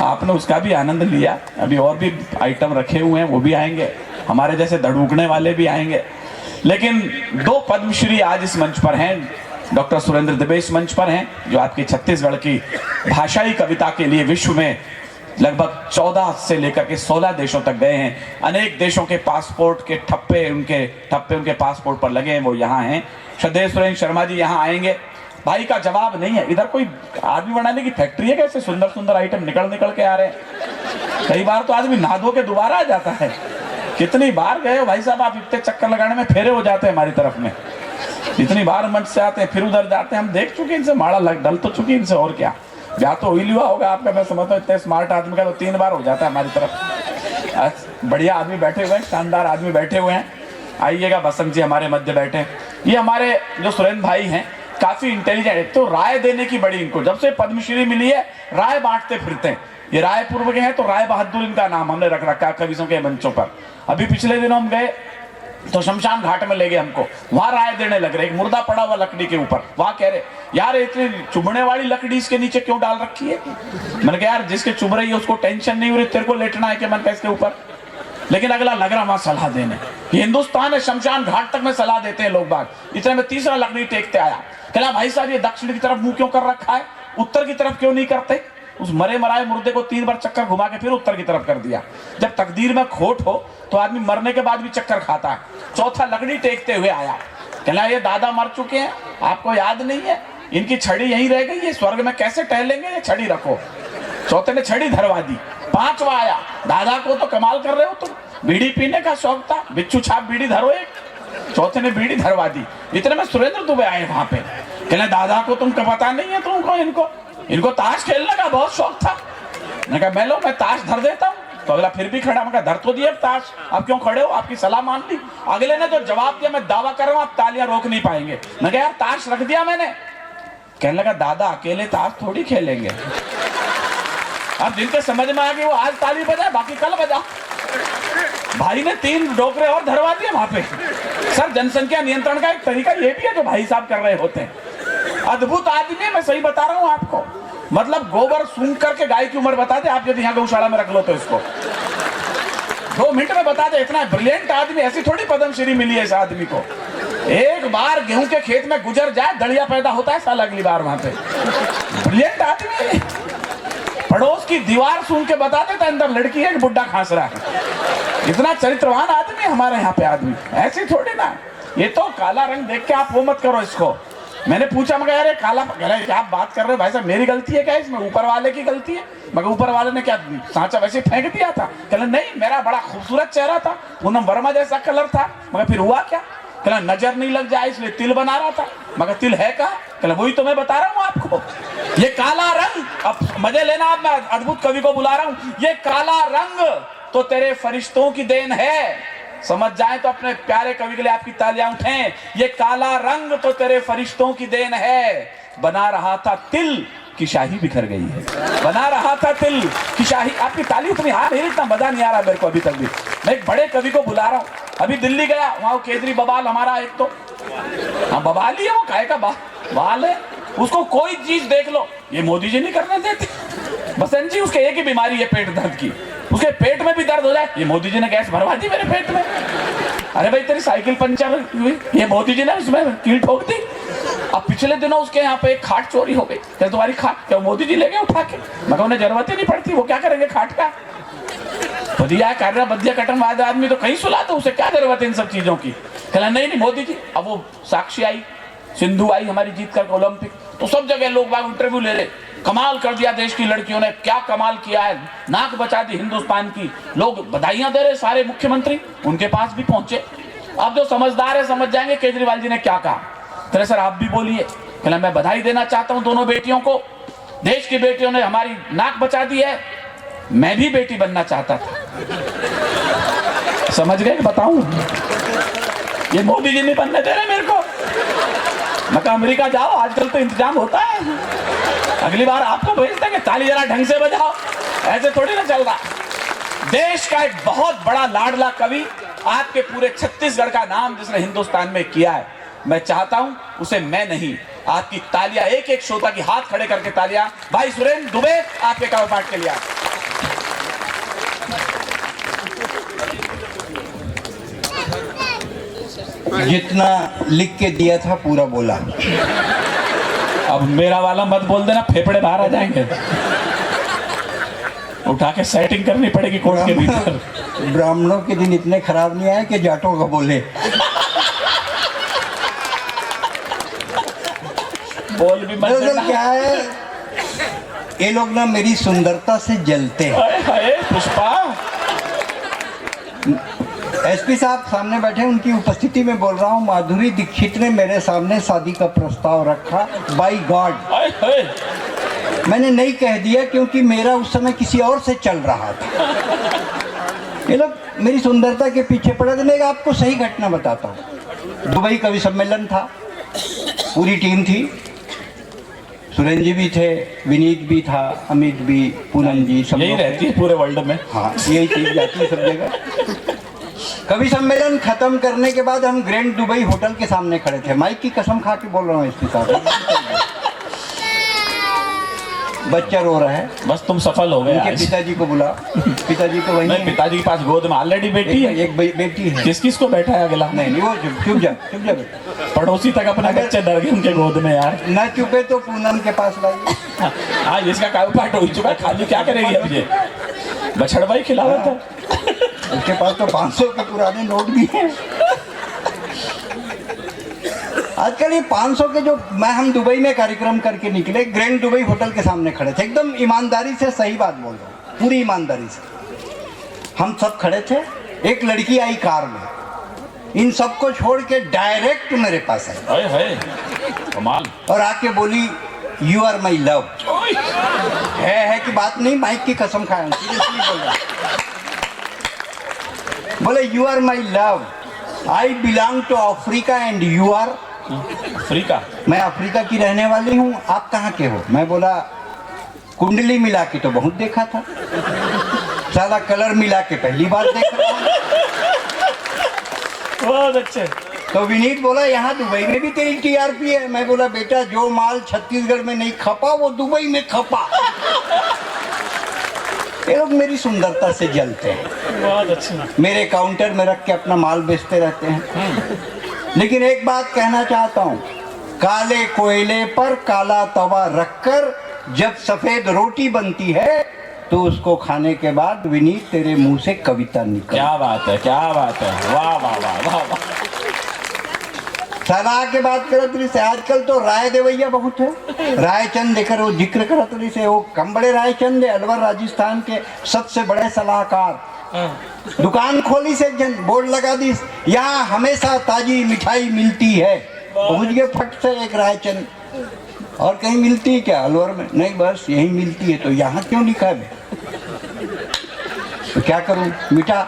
आपने उसका भी आनंद लिया। अभी और भी आइटम रखे हुए हैं, वो भी आएंगे, हमारे जैसे दड़ूकने वाले भी आएंगे। लेकिन 2 पद्मश्री आज इस मंच पर हैं। डॉक्टर सुरेंद्र दुबे इस मंच पर हैं, जो आपकी छत्तीसगढ़ की भाषाई कविता के लिए विश्व में लगभग 14 से लेकर के 16 देशों तक गए हैं। अनेक देशों के पासपोर्ट के ठप्पे उनके पासपोर्ट पर लगे हैं, वो यहाँ हैं। श्रद्धेय सुरेंद्र शर्मा जी यहाँ आएंगे। भाई का जवाब नहीं है, इधर कोई आदमी बनाने की फैक्ट्री है, कैसे सुंदर सुंदर आइटम निकल के आ रहे हैं। कई बार तो आदमी नहा धो के दोबारा आ जाता है। कितनी बार गए हो भाई साहब आप, इतने चक्कर लगाने में फेरे हो जाते हैं हमारी तरफ में। इतनी बार मंच से आते हैं फिर उधर जाते हैं, हम देख चुके इनसे, माड़ा डल तो चुकी इनसे, और क्या। ब्याह तो ही हुआ होगा आपका, मैं समझता हूँ इतने स्मार्ट आदमी का तो 3 बार हो जाता है हमारी तरफ। बढ़िया आदमी बैठे हुए हैं, शानदार आदमी बैठे हुए हैं। आइएगा, बसंत जी हमारे मध्य बैठे। ये हमारे जो सुरेंद्र भाई हैं काफी इंटेलिजेंट, तो राय देने की बड़ी इनको, जब से पद्मश्री मिली है राय बांटते फिरते हैं। ये रायपुर के हैं तो राय बहादुर इनका नाम हमने रख रखा कवियों के मंचों पर। अभी पिछले दिनों हम गए तो शमशान घाट में ले गए हमको, वहां राय देने लग रहे। एक मुर्दा पड़ा हुआ लकड़ी के ऊपर, वहां कह रहे यार इतनी चुभने वाली लकड़ी इसके नीचे क्यों डाल रखी है। मैंने कहा यार जिसके चुभ रही है उसको टेंशन नहीं हो रही, तेरे को लेटना है कि मन का इसके ऊपर। लेकिन अगला लग रहा वहां सलाह देने, हिंदुस्तान है शमशान घाट तक में सलाह देते हैं लोग बाग। इतने में तीसरा लकड़ी टेकते आया, कहला भाई साहब ये दक्षिण की तरफ मुंह क्यों कर रखा है, उत्तर की तरफ क्यों नहीं करते। उस मरे मराए मुर्दे को 3 बार चक्कर घुमा के फिर उत्तर की तरफ कर दिया। जब तकदीर में खोट हो तो आदमी मरने के बाद भी चक्कर खाता है। चौथा लकड़ी टेकते हुए आया, कहला ये दादा मर चुके हैं, आपको याद नहीं है, इनकी छड़ी यहीं रह गई है, स्वर्ग में कैसे टहलेंगे, ये छड़ी रखो। चौथे ने छड़ी धरवा दी। 5वां आया, दादा को तो कमाल कर रहे हो तुम, बीड़ी पीने का शौक था, बिच्छू छाप बीड़ी धरो एक। चौथे ने बीड़ी धरवा दी। इतने में सुरेंद्र दुबे आए वहां पे, कहले दादा को तुमको पता नहीं है, तुमको इनको ताश खेलने का बहुत शौक था। मैंने कहा मैं लो मैं ताश धर देता हूँ। तो अगला फिर भी खड़ा, मैं धर तो दिए ताश, आप क्यों खड़े हो, आपकी सलाह मान ली। अगले ने तो जवाब दिया, मैं दावा कर रहा हूँ आप तालियां रोक नहीं पाएंगे। मैं कहा यार ताश रख दिया मैंने। कहने लगा दादा अकेले ताश थोड़ी खेलेंगे, अब जिनके समझ में आ गई वो आज ताली बजाए, बाकी कल बजा। भाई ने 3 डोकरे और धरवा दिए वहां पे। सर जनसंख्या नियंत्रण का एक तरीका ये भी है जो भाई साहब कर रहे होते हैं। अद्भुत आदमी है, मैं सही बता रहा हूं आपको। मतलब गोबर सूंघ करके गाय की उम्र बता दे आप, यदि यहाँ गौशाला में रख लो तो इसको 2 मिनट में बता दे। इतना ब्रिलियंट आदमी, ऐसी थोड़ी पद्मश्री मिली है इस आदमी को। एक बार गेहूं के खेत में गुजर जाए, दड़िया पैदा होता है साल अगली बार वहां पे। ब्रिलियंट आदमी, पड़ोस की दीवार सूंघ के बता देता अंदर लड़की है कि बुड्ढा खांस रहा है। इतना चरित्रवान आदमी हमारे यहाँ पे आदमी, ऐसी थोड़ी ना। ये तो काला रंग देख के आप वो मत करो इसको। मैंने पूछा, मगर यार काला, क्या आप बात कर रहे हो भाई साहब, मेरी गलती है क्या इसमें, ऊपर वाले की गलती है। मगर ऊपर वाले ने क्या सांचा वैसे फेंक दिया था। कहला नहीं, मेरा बड़ा खूबसूरत चेहरा था, पूनम वर्मा जैसा कलर था। मगर फिर हुआ क्या, कहला नजर नहीं लग जाए इसलिए तिल बना रहा था। मगर तिल है कहाँ, कहला वही तो मैं बता रहा हूँ आपको। ये काला रंग, अब मजे लेना, आप मैं अद्भुत कवि को बुला रहा हूँ। ये काला रंग तो तेरे फरिश्तों की देन है। समझ जाए तो अपने प्यारे कवि के लिए आपकी तालियां उठें। ये काला रंग तो तेरे फरिश्तों की देन है। बना रहा था तिल की शाही बिखर गई है। बना रहा था तिल की शाही। आपकी ताली उतनी हाँ नहीं, इतना मजा नहीं आ रहा मेरे को अभी तक भी। मैं एक बड़े कवि को बुला रहा हूँ, अभी दिल्ली गया, वहां केजरी बवाल हमारा एक तो हाँ बवाल ही है, वो काहे का बवाल है। उसको कोई चीज देख लो ये मोदी जी नहीं करने देते। बसंत जी उसके एक ही बीमारी है पेट दर्द की, उसके पेट में भी दर्द हो जाए ये मोदी जी ने गैस भरवा दी मेरे पेट में। अरे भाई तेरी साइकिल पंचर हुई ये मोदी जी ने उसमें कील ठोक दी। अब पिछले दिनों उसके यहाँ पे एक खाट चोरी हो गई, क्या तुम्हारी खाट क्या मोदी जी ले गए उठा के? मैं उन्हें जरूरत ही नहीं पड़ती, वो क्या करेंगे खाट का। बदिया कार्य बदिया कटनवाद आदमी तो कहीं सुलाता, उसे क्या जरूरत है इन सब चीजों की। कहला नहीं मोदी जी। अब वो साक्षी आई, सिंधु आई हमारी जीत कर ओलंपिक, तो सब जगह लोग बाग इंटरव्यू ले रहे, कमाल कर दिया देश की लड़कियों ने, क्या कमाल किया है, नाक बचा दी हिंदुस्तान की। लोग बधाइयां दे रहे, सारे मुख्यमंत्री उनके पास भी पहुंचे। अब जो समझदार है समझ जाएंगे केजरीवाल जी ने क्या कहा। तेरे सर आप भी बोलिए। कहला मैं बधाई देना चाहता हूं दोनों बेटियों को, देश की बेटियों ने हमारी नाक बचा दी है, मैं भी बेटी बनना चाहता था। समझ गए बताऊं, ये मोदी जी नहीं बनने दे रहे मेरे को। मैं कहा अमेरिका जाओ, आजकल तो इंतजाम होता है, अगली बार आपको भेजते हैं, ताली जरा ढंग से बजाओ, ऐसे थोड़ी ना चल रहा। देश का एक बहुत बड़ा लाडला कवि, आपके पूरे छत्तीसगढ़ का नाम जिसने हिंदुस्तान में किया है, मैं चाहता हूं उसे मैं नहीं, आपकी तालियां, एक एक श्रोता की हाथ खड़े करके तालियां। भाई सुरेंद्र दुबे आपके काव्य पाठ के लिए जितना लिख के दिया था पूरा बोला। अब मेरा वाला मत बोल देना, फेफड़े बाहर आ जाएंगे। उठा के सेटिंग करनी पड़ेगी कोर्ट के भीतर। ब्राह्मणों के दिन इतने खराब नहीं आए कि जाटों का बोले। बोल भी मत देना। क्या है, ये लोग ना मेरी सुंदरता से जलते हैं। हाय हाय पुष्पा। एसपी साहब सामने बैठे, उनकी उपस्थिति में बोल रहा हूँ, माधुरी दीक्षित ने मेरे सामने शादी का प्रस्ताव रखा। बाय गॉड, मैंने नहीं कह दिया क्योंकि मेरा उस समय किसी और से चल रहा था। ये लोग मेरी सुंदरता के पीछे पड़े थे। मैं आपको सही घटना बताता हूँ। दुबई कवि सम्मेलन था, पूरी टीम थी, सुरेंद्र जी भी थे, विनीत भी था, अमित भी, पूनम जी, सब यही रहती है पूरे वर्ल्ड में। हाँ यही चीज जाती है सब जगह। कवि सम्मेलन खत्म करने के बाद हम ग्रैंड दुबई होटल के सामने खड़े थे। माइक की कसम खा के बोल रहा हूँ इसके साथ। बच्चा रो रहा है, बस तुम सफल हो गए। उनके पिताजी को बुला। पिताजी को वही नहीं, पिताजी के पास गोद में ऑलरेडी बेटी है, एक बेटी है। किस किस को बैठा है अगला? नहीं वो चुप जा पड़ोसी तक अपने बच्चे डर गए उनके गोद में यार। ना चुपे तो पूनम के पास लाइए। हाँ इसका काव्य पाठ हो चुका है, खाली क्या करेगी अब ये? बछड़वा ही खिलावा था। उसके पास तो 500 के पुराने नोट भी हैं। आजकल ये 500 के जो हम दुबई में कार्यक्रम करके निकले, ग्रैंड दुबई होटल के सामने खड़े थे, एकदम ईमानदारी से, सही बात बोल रहा हूँ, पूरी ईमानदारी से हम सब खड़े थे। एक लड़की आई कार में, इन सबको छोड़ के डायरेक्ट मेरे पास आई कमाल, और आके बोली यू आर माई लव। है कि बात नहीं, माइक की कसम खाया, सीरियसली बोल रहा। बोले you are my love, I belong to Africa and you are. Africa? मैं अफ्रीका की रहने वाली हूँ, आप कहाँ के हो? मैं बोला कुंडली मिला के तो बहुत देखा था, साला कलर मिला के पहली बार देख रहा हूँ। बहुत अच्छे। तो विनीत बोला यहाँ दुबई में भी तेरी टीआरपी है। मैं बोला बेटा जो माल छत्तीसगढ़ में नहीं खपा वो दुबई में खपा। ये लोग मेरी सुंदरता से जलते हैं। बहुत अच्छा। मेरे काउंटर में रख के अपना माल बेचते रहते हैं। लेकिन एक बात कहना चाहता हूँ, काले कोयले पर काला तवा रखकर जब सफेद रोटी बनती है तो उसको खाने के बाद विनीत तेरे मुंह से कविता निकल। क्या बात है, क्या बात है, वाह वाह वाह वाह वाह। सलाह के बात करत रही से, आजकल तो राय देवैया बहुत है। रायचंद देकर वो जिक्र करत रही से, वो कम बड़े रायचंद है, अलवर राजस्थान के सबसे बड़े सलाहकार। दुकान खोली से जन बोर्ड लगा दी, यहाँ हमेशा ताजी मिठाई मिलती है। पहुंच गए फट से एक रायचंद, और कहीं मिलती है क्या अलवर में? नहीं, बस यही मिलती है। तो यहाँ क्यों लिखा है? तो क्या करूं, मीठा।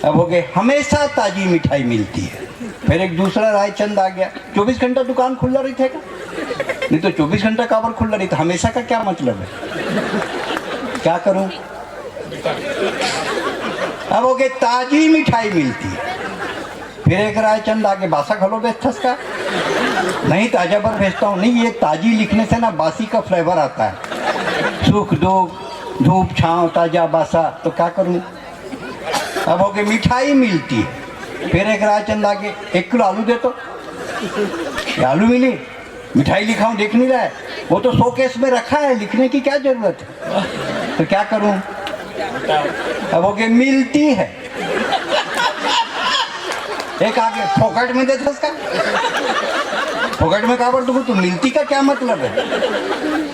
अब हो गए हमेशा ताजी मिठाई मिलती है। फिर एक दूसरा रायचंद आ गया, 24 घंटा दुकान खुला रही थे, नहीं तो 24 घंटा काबर खुला रही था, हमेशा का क्या मतलब है, क्या करूं। अब हो गए ताजी मिठाई मिलती है। फिर एक रायचंद आगे, बासा खलो बेचथस का, नहीं ताजा पर भेजता हूँ। नहीं, ये ताजी लिखने से ना बासी का फ्लेवर आता है, सुख दुख धूप छाँव ताजा बासा, तो क्या करूँ। अब हो गए मिठाई मिलती है। फिर एक रायचंद आगे, 1 किलो आलू दे तो, आलू मिली, मिठाई लिखा हूँ देख नहीं रहा है, वो तो शोकेस में रखा है, लिखने की क्या जरूरत है, तो क्या करूँ। अब हो गए मिलती है। एक आगे फोकट में देता उसका, फोकट में काबर दूँ, तो मिलती का क्या मतलब है,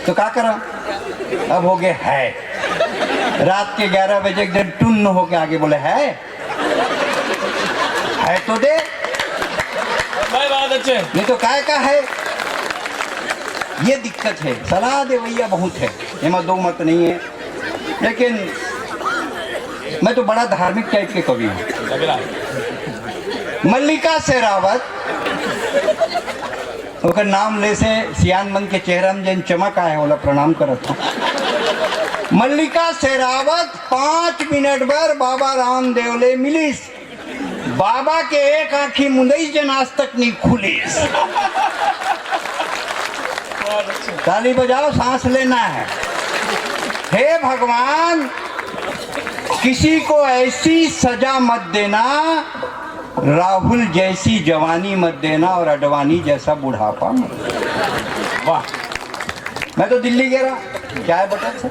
तो क्या करा। अब हो गए है, रात के 11 बजे एक दिन टुन्न होके आगे बोले है तो दे, भाई बहुत अच्छे, नहीं तो काय का है। ये दिक्कत है, सलाह दे भैया बहुत है, एमा दो मत नहीं है। लेकिन मैं तो बड़ा धार्मिक टाइप के कवि हूँ। मल्लिका शेरावत, ओकर नाम ले से सियान मन के चेहरा में जन चमक आए होला, प्रणाम करत हूँ। मल्लिका शेरावत 5 मिनट भर बाबा रामदेव ले मिलिस, बाबा के एक आँखी मुंदई जन आज तक नहीं खुलिस। ताली बजाओ, सांस लेना है। हे भगवान, किसी को ऐसी सजा मत देना, राहुल जैसी जवानी मत देना और अडवाणी जैसा बुढ़ापा मत। वाह, मैं तो दिल्ली गया, क्या है बता सर,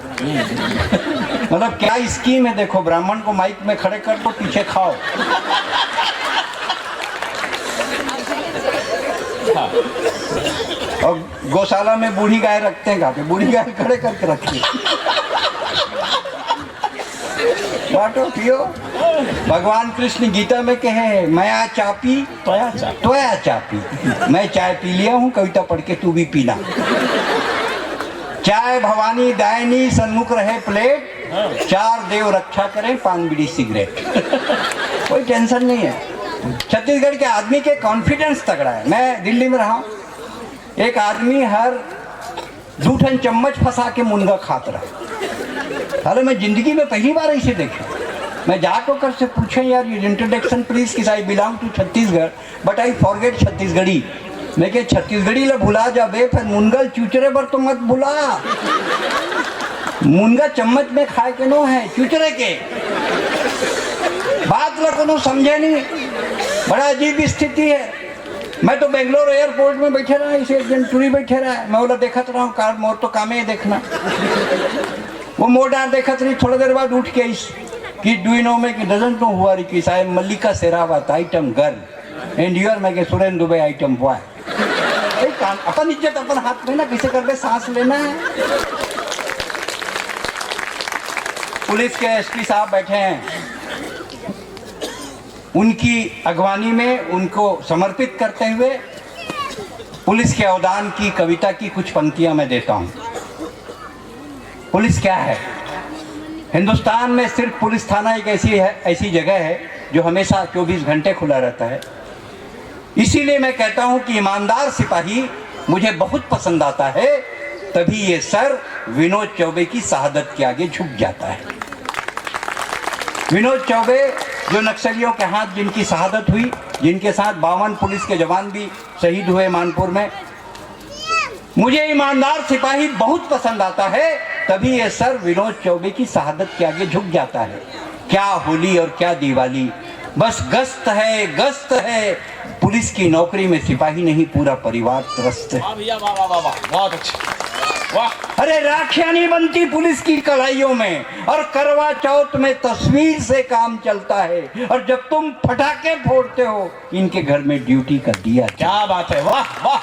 मतलब क्या स्कीम है। देखो, ब्राह्मण को माइक में खड़े कर दो, पीछे खाओ। और गौशाला में बूढ़ी गाय रखते हैं, कहाँ पे बूढ़ी गाय खड़े करके रखी, बाटो पियो। भगवान कृष्ण गीता में कहे, मैं चापी तोया चापी, मैं चाय पी लिया हूँ, कविता पढ़ के तू भी पीना। चाय भवानी दायनी, सन्मुख रहे प्लेट, 4 देव रक्षा करें, पान बीड़ी सिगरेट। कोई टेंशन नहीं है। छत्तीसगढ़ के आदमी के कॉन्फिडेंस तगड़ा है। मैं दिल्ली में रहा, एक आदमी हर 2 ठन चम्मच फंसा के मुनगा खात रहा। हालांकि मैं जिंदगी में पहली बार ऐसे देखा। मैं जाकर कर से पूछे, यार ये इंट्रोडक्शन प्लीज, किस I belong to Chhattisgarh but I forget Chhattisgarhi. मैं क्या छत्तीसगढ़ी ला भुला जाबे, फिर मुनगल चूचरे बर तो मत भुला। मुनगा चम्मच में खाए के नो है, चूचरे के बात ला कोनो समझे नहीं। बड़ा अजीब स्थिति है। मैं तो बेंगलोर एयरपोर्ट में बैठे रहा, इसे एक जन टूरी बैठे रहा, मैं बोला देखत रहा हूँ, कार मोर तो कामे है देखना। वो मोटार देखत रही, थोड़ी देर बाद उठ के इस कि डू यू नो में कि डजंट नो हुआ रही कि साहब Mallika Sherawat item girl and यूर में के सुरेंद्र दुबे आइटम बॉय। अपन इज्जत अपन हाथ में ना, कैसे करके सांस लेना है। पुलिस के एसपी साहब बैठे हैं, उनकी अगवानी में उनको समर्पित करते हुए पुलिस के अवदान की कविता की कुछ पंक्तियां मैं देता हूं। पुलिस क्या है? हिंदुस्तान में सिर्फ पुलिस थाना एक ऐसी जगह है जो हमेशा 24 घंटे खुला रहता है। इसीलिए मैं कहता हूं कि ईमानदार सिपाही मुझे बहुत पसंद आता है, तभी ये सर विनोद चौबे की शहादत के आगे झुक जाता है। विनोद चौबे जो नक्सलियों के हाथ जिनकी शहादत हुई, जिनके साथ 52 पुलिस के जवान भी शहीद हुए मानपुर में, मुझे ईमानदार सिपाही बहुत पसंद आता है, तभी ये सर विनोद चौबे की शहादत के आगे झुक जाता है। क्या होली और क्या दिवाली, बस गश्त है। पुलिस की नौकरी में सिपाही नहीं, पूरा परिवार त्रस्त है। बहुत अच्छे, वाह। अरे राखियां नहीं बनती पुलिस की कलाइयों में, और करवा चौथ में तस्वीर से काम चलता है, और जब तुम पटाखे फोड़ते हो इनके घर में ड्यूटी का दिया। क्या बात है, वाह वाह,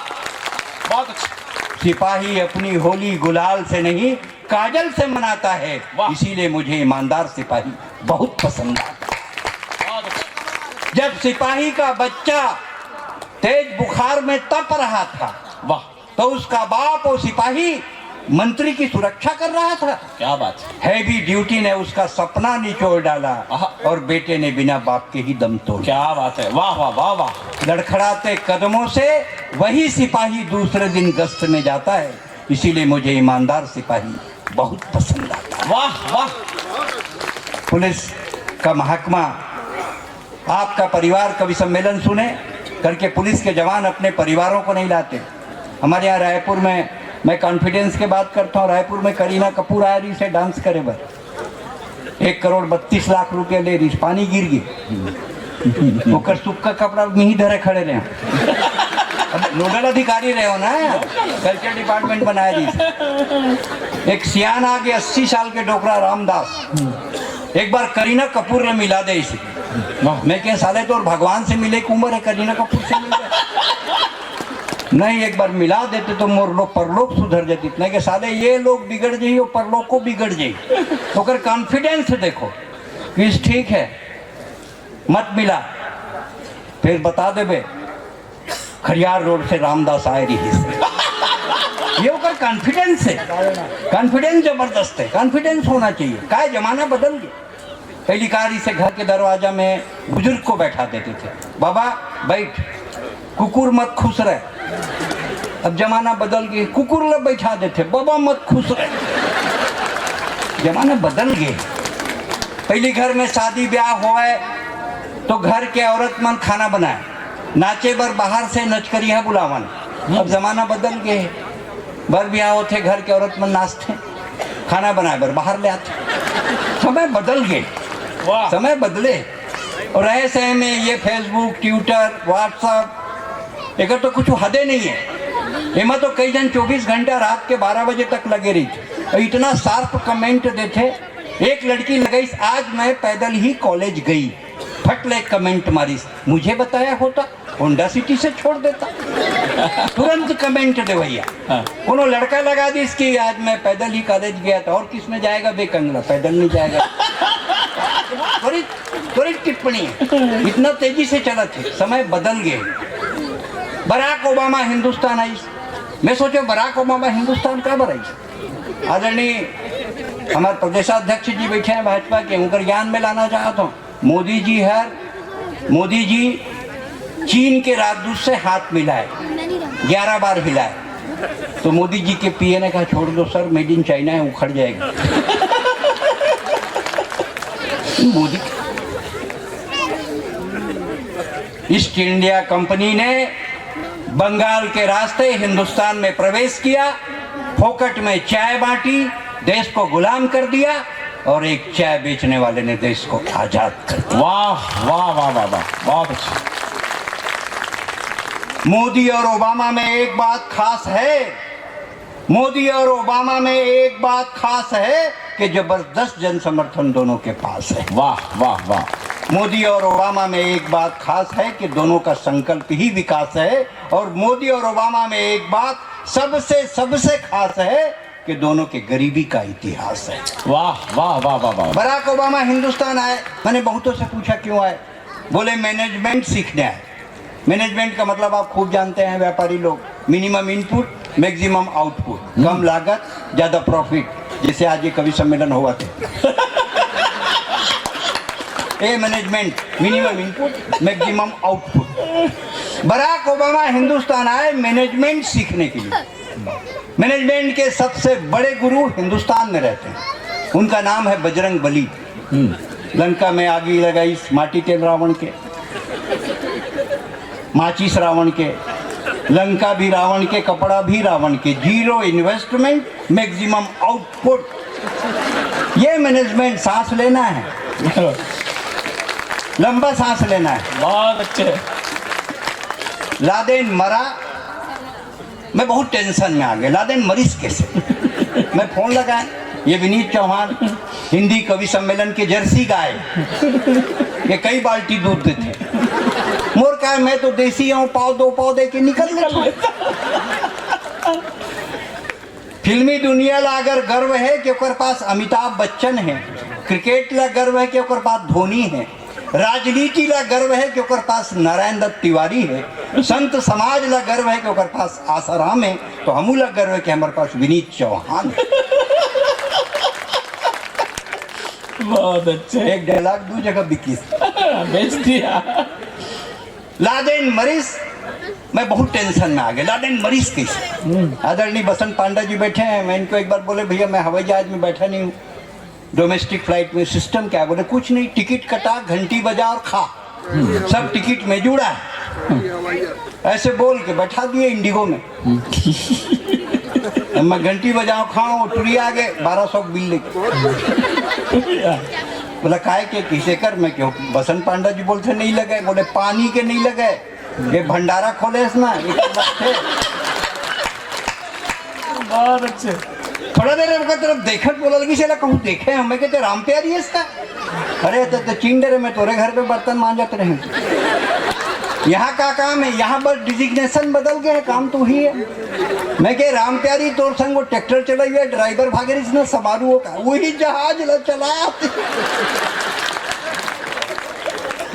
बहुत अच्छा। सिपाही अपनी होली गुलाल से नहीं, काजल से मनाता है, इसीलिए मुझे ईमानदार सिपाही बहुत पसंद आता है। जब सिपाही का बच्चा तेज बुखार में तप रहा था, वाह, तो उसका बाप और सिपाही मंत्री की सुरक्षा कर रहा था। क्या बात है। हैवी ड्यूटी ने उसका सपना निचोड़ डाला आहा। और बेटे ने बिना बाप के ही दम तोड़। क्या बात है, वाह वाह वाह वाह। लड़खड़ाते कदमों से वही सिपाही दूसरे दिन गश्त में जाता है, इसीलिए मुझे ईमानदार सिपाही बहुत पसंद आता है। वाह वाह। पुलिस का महकमा, आपका परिवार कवि सम्मेलन सुने करके पुलिस के जवान अपने परिवारों को नहीं लाते। हमारे यहाँ रायपुर में, मैं कॉन्फिडेंस के बात करता हूँ, रायपुर में करीना कपूर आ रही से डांस करे बर 1,32,00,000 रुपया ले रही, पानी गिर गई ओकर सुख का कपड़ा नहीं धरे खड़े रहे। अब नोडल अधिकारी रहे हो ना, कल्चर डिपार्टमेंट बनाया रही। एक सियान आगे 80 साल के डोकरा रामदास एक बार करीना कपूर ने मिला दे इसे। मैं क्या साले तो और भगवान से मिले की उम्र है, करीना कपूर से मिले नहीं, एक बार मिला देते तो मोर लोग परलोक सुधर जाती। नहीं कि साले ये लोग बिगड़ जाइए और परलोक को बिगड़ जाइए। तो कर कॉन्फिडेंस देखो कि ठीक है, मत मिला फिर बता देबे खरियार रोड से रामदास आए रही से। ये ओकर कॉन्फिडेंस है, कॉन्फिडेंस जबरदस्त है, कॉन्फिडेंस होना चाहिए। क्या जमाना बदल गया। पहली कारी से घर के दरवाजा में बुजुर्ग को बैठा देते थे, बाबा बैठ, कुकुर मत खुश रहे। अब जमाना बदल गया, कुकुर लोग बैठा देते, बाबा मत खुश रहे। जमाना बदल गए। पहली घर में शादी ब्याह होए तो घर के औरत मन खाना बनाए, नाचे बर बाहर से नचकरिया बुलावन। अब जमाना बदल गए, बर ब्याह होते घर के औरत मन नाचते, खाना बनाए बर बाहर ले आते। समय बदल गए, समय बदले। और ऐसे में ये फेसबुक, ट्विटर, व्हाट्सएप एक तो कुछ हदे नहीं है। एमा तो कई जन 24 घंटा रात के 12 बजे तक लगे रही थी और इतना शार्प कमेंट देते। एक लड़की लगाई, आज मैं पैदल ही कॉलेज गई, फट ले कमेंट मारी, मुझे बताया होता होंडा सिटी से छोड़ देता। तुरंत कमेंट दे भैया। उन्होंने लड़का लगा दी इसकी, आज मैं पैदल ही कॉलेज गया था, और किस में जाएगा बेकंगला, पैदल नहीं जाएगा। त्वरित टिप्पणी, इतना तेजी से चला थे, समय बदल गए। बराक ओबामा हिंदुस्तान आई, मैं सोचो बराक ओबामा हिंदुस्तान का बराई। आदरणीय हमारे प्रदेशाध्यक्ष जी बैठे हैं भाजपा के, उनका ज्ञान में लाना चाहता हूँ। मोदी जी चीन के राजदूत से हाथ मिलाए, 11 बार हिलाए, तो मोदी जी के पीए ने कहा छोड़ दो सर, मेड इन चाइना है, उखड़ जाएगा। मोदी ईस्ट इंडिया कंपनी ने बंगाल के रास्ते हिंदुस्तान में प्रवेश किया, फोकट में चाय बांटी, देश को गुलाम कर दिया, और एक चाय बेचने वाले ने देश को आजाद कर दिया। वाह वाह वाह वाह वाह, बहुत अच्छा। मोदी और ओबामा में एक बात खास है, मोदी और ओबामा में एक बात खास है कि जबरदस्त जन समर्थन दोनों के पास है। वाह वाह वाह। मोदी और ओबामा में एक बात खास है कि दोनों का संकल्प ही विकास है, और मोदी और ओबामा में एक बात सबसे खास है कि दोनों के गरीबी का इतिहास है। वाह वाह वाह वाह वाह। बराक ओबामा हिंदुस्तान आए, मैंने बहुतों से पूछा क्यों आए, बोले मैनेजमेंट सीखने आए। मैनेजमेंट का मतलब आप खूब जानते हैं, व्यापारी लोग, मिनिमम इनपुट मैक्सिमम आउटपुट, कम लागत ज्यादा प्रॉफिट, जैसे आज ये कवि सम्मेलन हुआ थे। ए management, minimum input maximum output. Barack Obama Hindustan आए मैनेजमेंट सीखने के लिए। मैनेजमेंट के सबसे बड़े गुरु हिंदुस्तान में रहते हैं, उनका नाम है बजरंग बली। लंका में आगी लगाई माटी तेल रावण के, माचिस रावण के, लंका भी रावण के, कपड़ा भी रावण के, जीरो इन्वेस्टमेंट मैक्सिमम आउटपुट। ये मैनेजमेंट, सांस लेना है, लंबा सांस लेना है। बहुत अच्छे। लादेन मरा, मैं बहुत टेंशन में आ गया, लादेन मरीज कैसे। मैं फोन लगाया, ये विनीत चौहान हिंदी कवि सम्मेलन के जर्सी गाय, ये कई बाल्टी दूध देते। मोर का मैं तो देसी हूँ, पाव दो पाव दे के निकल गया। फिल्मी दुनिया ला अगर गर्व है कि ओकर पास अमिताभ बच्चन है, क्रिकेट ला गर्व है कि ओकर पास धोनी है, राजनीति ला गर्व है कि ओकर पास नारायण दत्त तिवारी है, संत समाज ला गर्व है कि ओकर पास आसाराम है, तो हमू ला गर्व है कि हमारे पास विनीत चौहान है। बहुत अच्छे। एक डायलॉग दो जगह बिकी, बेच दिया। लादेन मरीज, मैं बहुत टेंशन में आ गया, लादेन मरीज कैसे। आदरणीय बसंत पांडा जी बैठे हैं, मैं इनको एक बार बोले भैया मैं हवाई जहाज में बैठा नहीं हूँ, डोमेस्टिक फ्लाइट में सिस्टम क्या है? बोले कुछ नहीं, टिकट कटा, घंटी बजा और खा, सब टिकट में जुड़ा है। ऐसे बोल के बैठा दिए इंडिगो में। मैं घंटी बजाऊं खाऊं, टुरी आ गए 1200 बिल लेके। बोला काहे के किसे कर, मैं क्यों? बसंत पांडा जी बोलते नहीं लगे, बोले पानी के नहीं लगे, ये भंडारा खोले ना। बहुत अच्छे। थोड़ा देर में तरफ देखत बोला लगी चला कहूँ देखे हम, मैं कहते राम प्यारी है इसका। अरे तो चिंडे में तोरे घर पे बर्तन मांजत रहे। यहाँ का काम है, यहाँ बस डिजिग्नेशन बदल गए, काम तो ही है। मैं कह राम प्यारी तोर संग वो ट्रैक्टर चलाई हुआ ड्राइवर भागे इसने समारू का वही जहाज चलाया।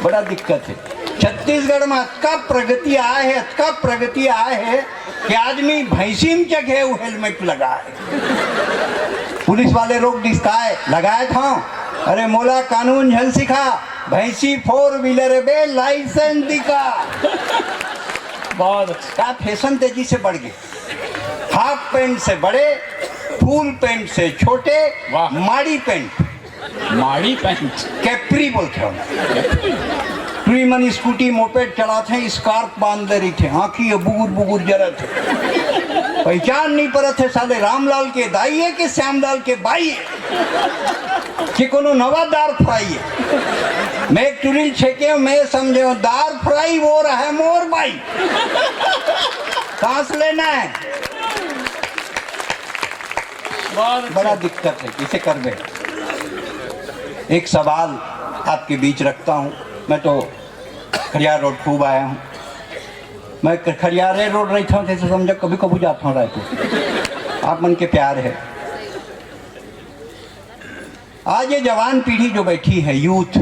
बड़ा दिक्कत है। छत्तीसगढ़ में अतका प्रगति आया है, अतका प्रगति आया है कि आदमी भैंसी में जगह वो हेलमेट लगाए। पुलिस वाले रोक डिस्काए लगाए था। अरे मोला कानून झल सिखा, भैंसी 4 व्हीलर बे लाइसेंस दिखा। बहुत अच्छा। का फैशन तेजी से बढ़ गए, हाफ पैंट से बड़े, फुल पैंट से छोटे, वाह। माड़ी पैंट, माड़ी पैंट, कैप्री बोलते हो। तुई मन स्कूटी मोपेड चलाते हैं, स्कार्फ बांध रही थे, आँखी बुगुर बुगुर जरत है, पहचान नहीं पड़त है साले रामलाल के दाई है कि श्यामलाल के बाई है कि कोनो नवा दार फ्राई है। मैं एक टुरिल छेके मैं समझे दार फ्राई वो रहा है मोर बाई, सांस लेना है। बड़ा दिक्कत है, किसे कर दे। एक सवाल आपके बीच रखता हूँ, मैं तो खरियार रोड खूब आया हूँ, मैं खरियारे रोड रही था जैसे समझो कभी कभी जाता हूँ रायपुर, आप मन के प्यार है। आज ये जवान पीढ़ी जो बैठी है, यूथ,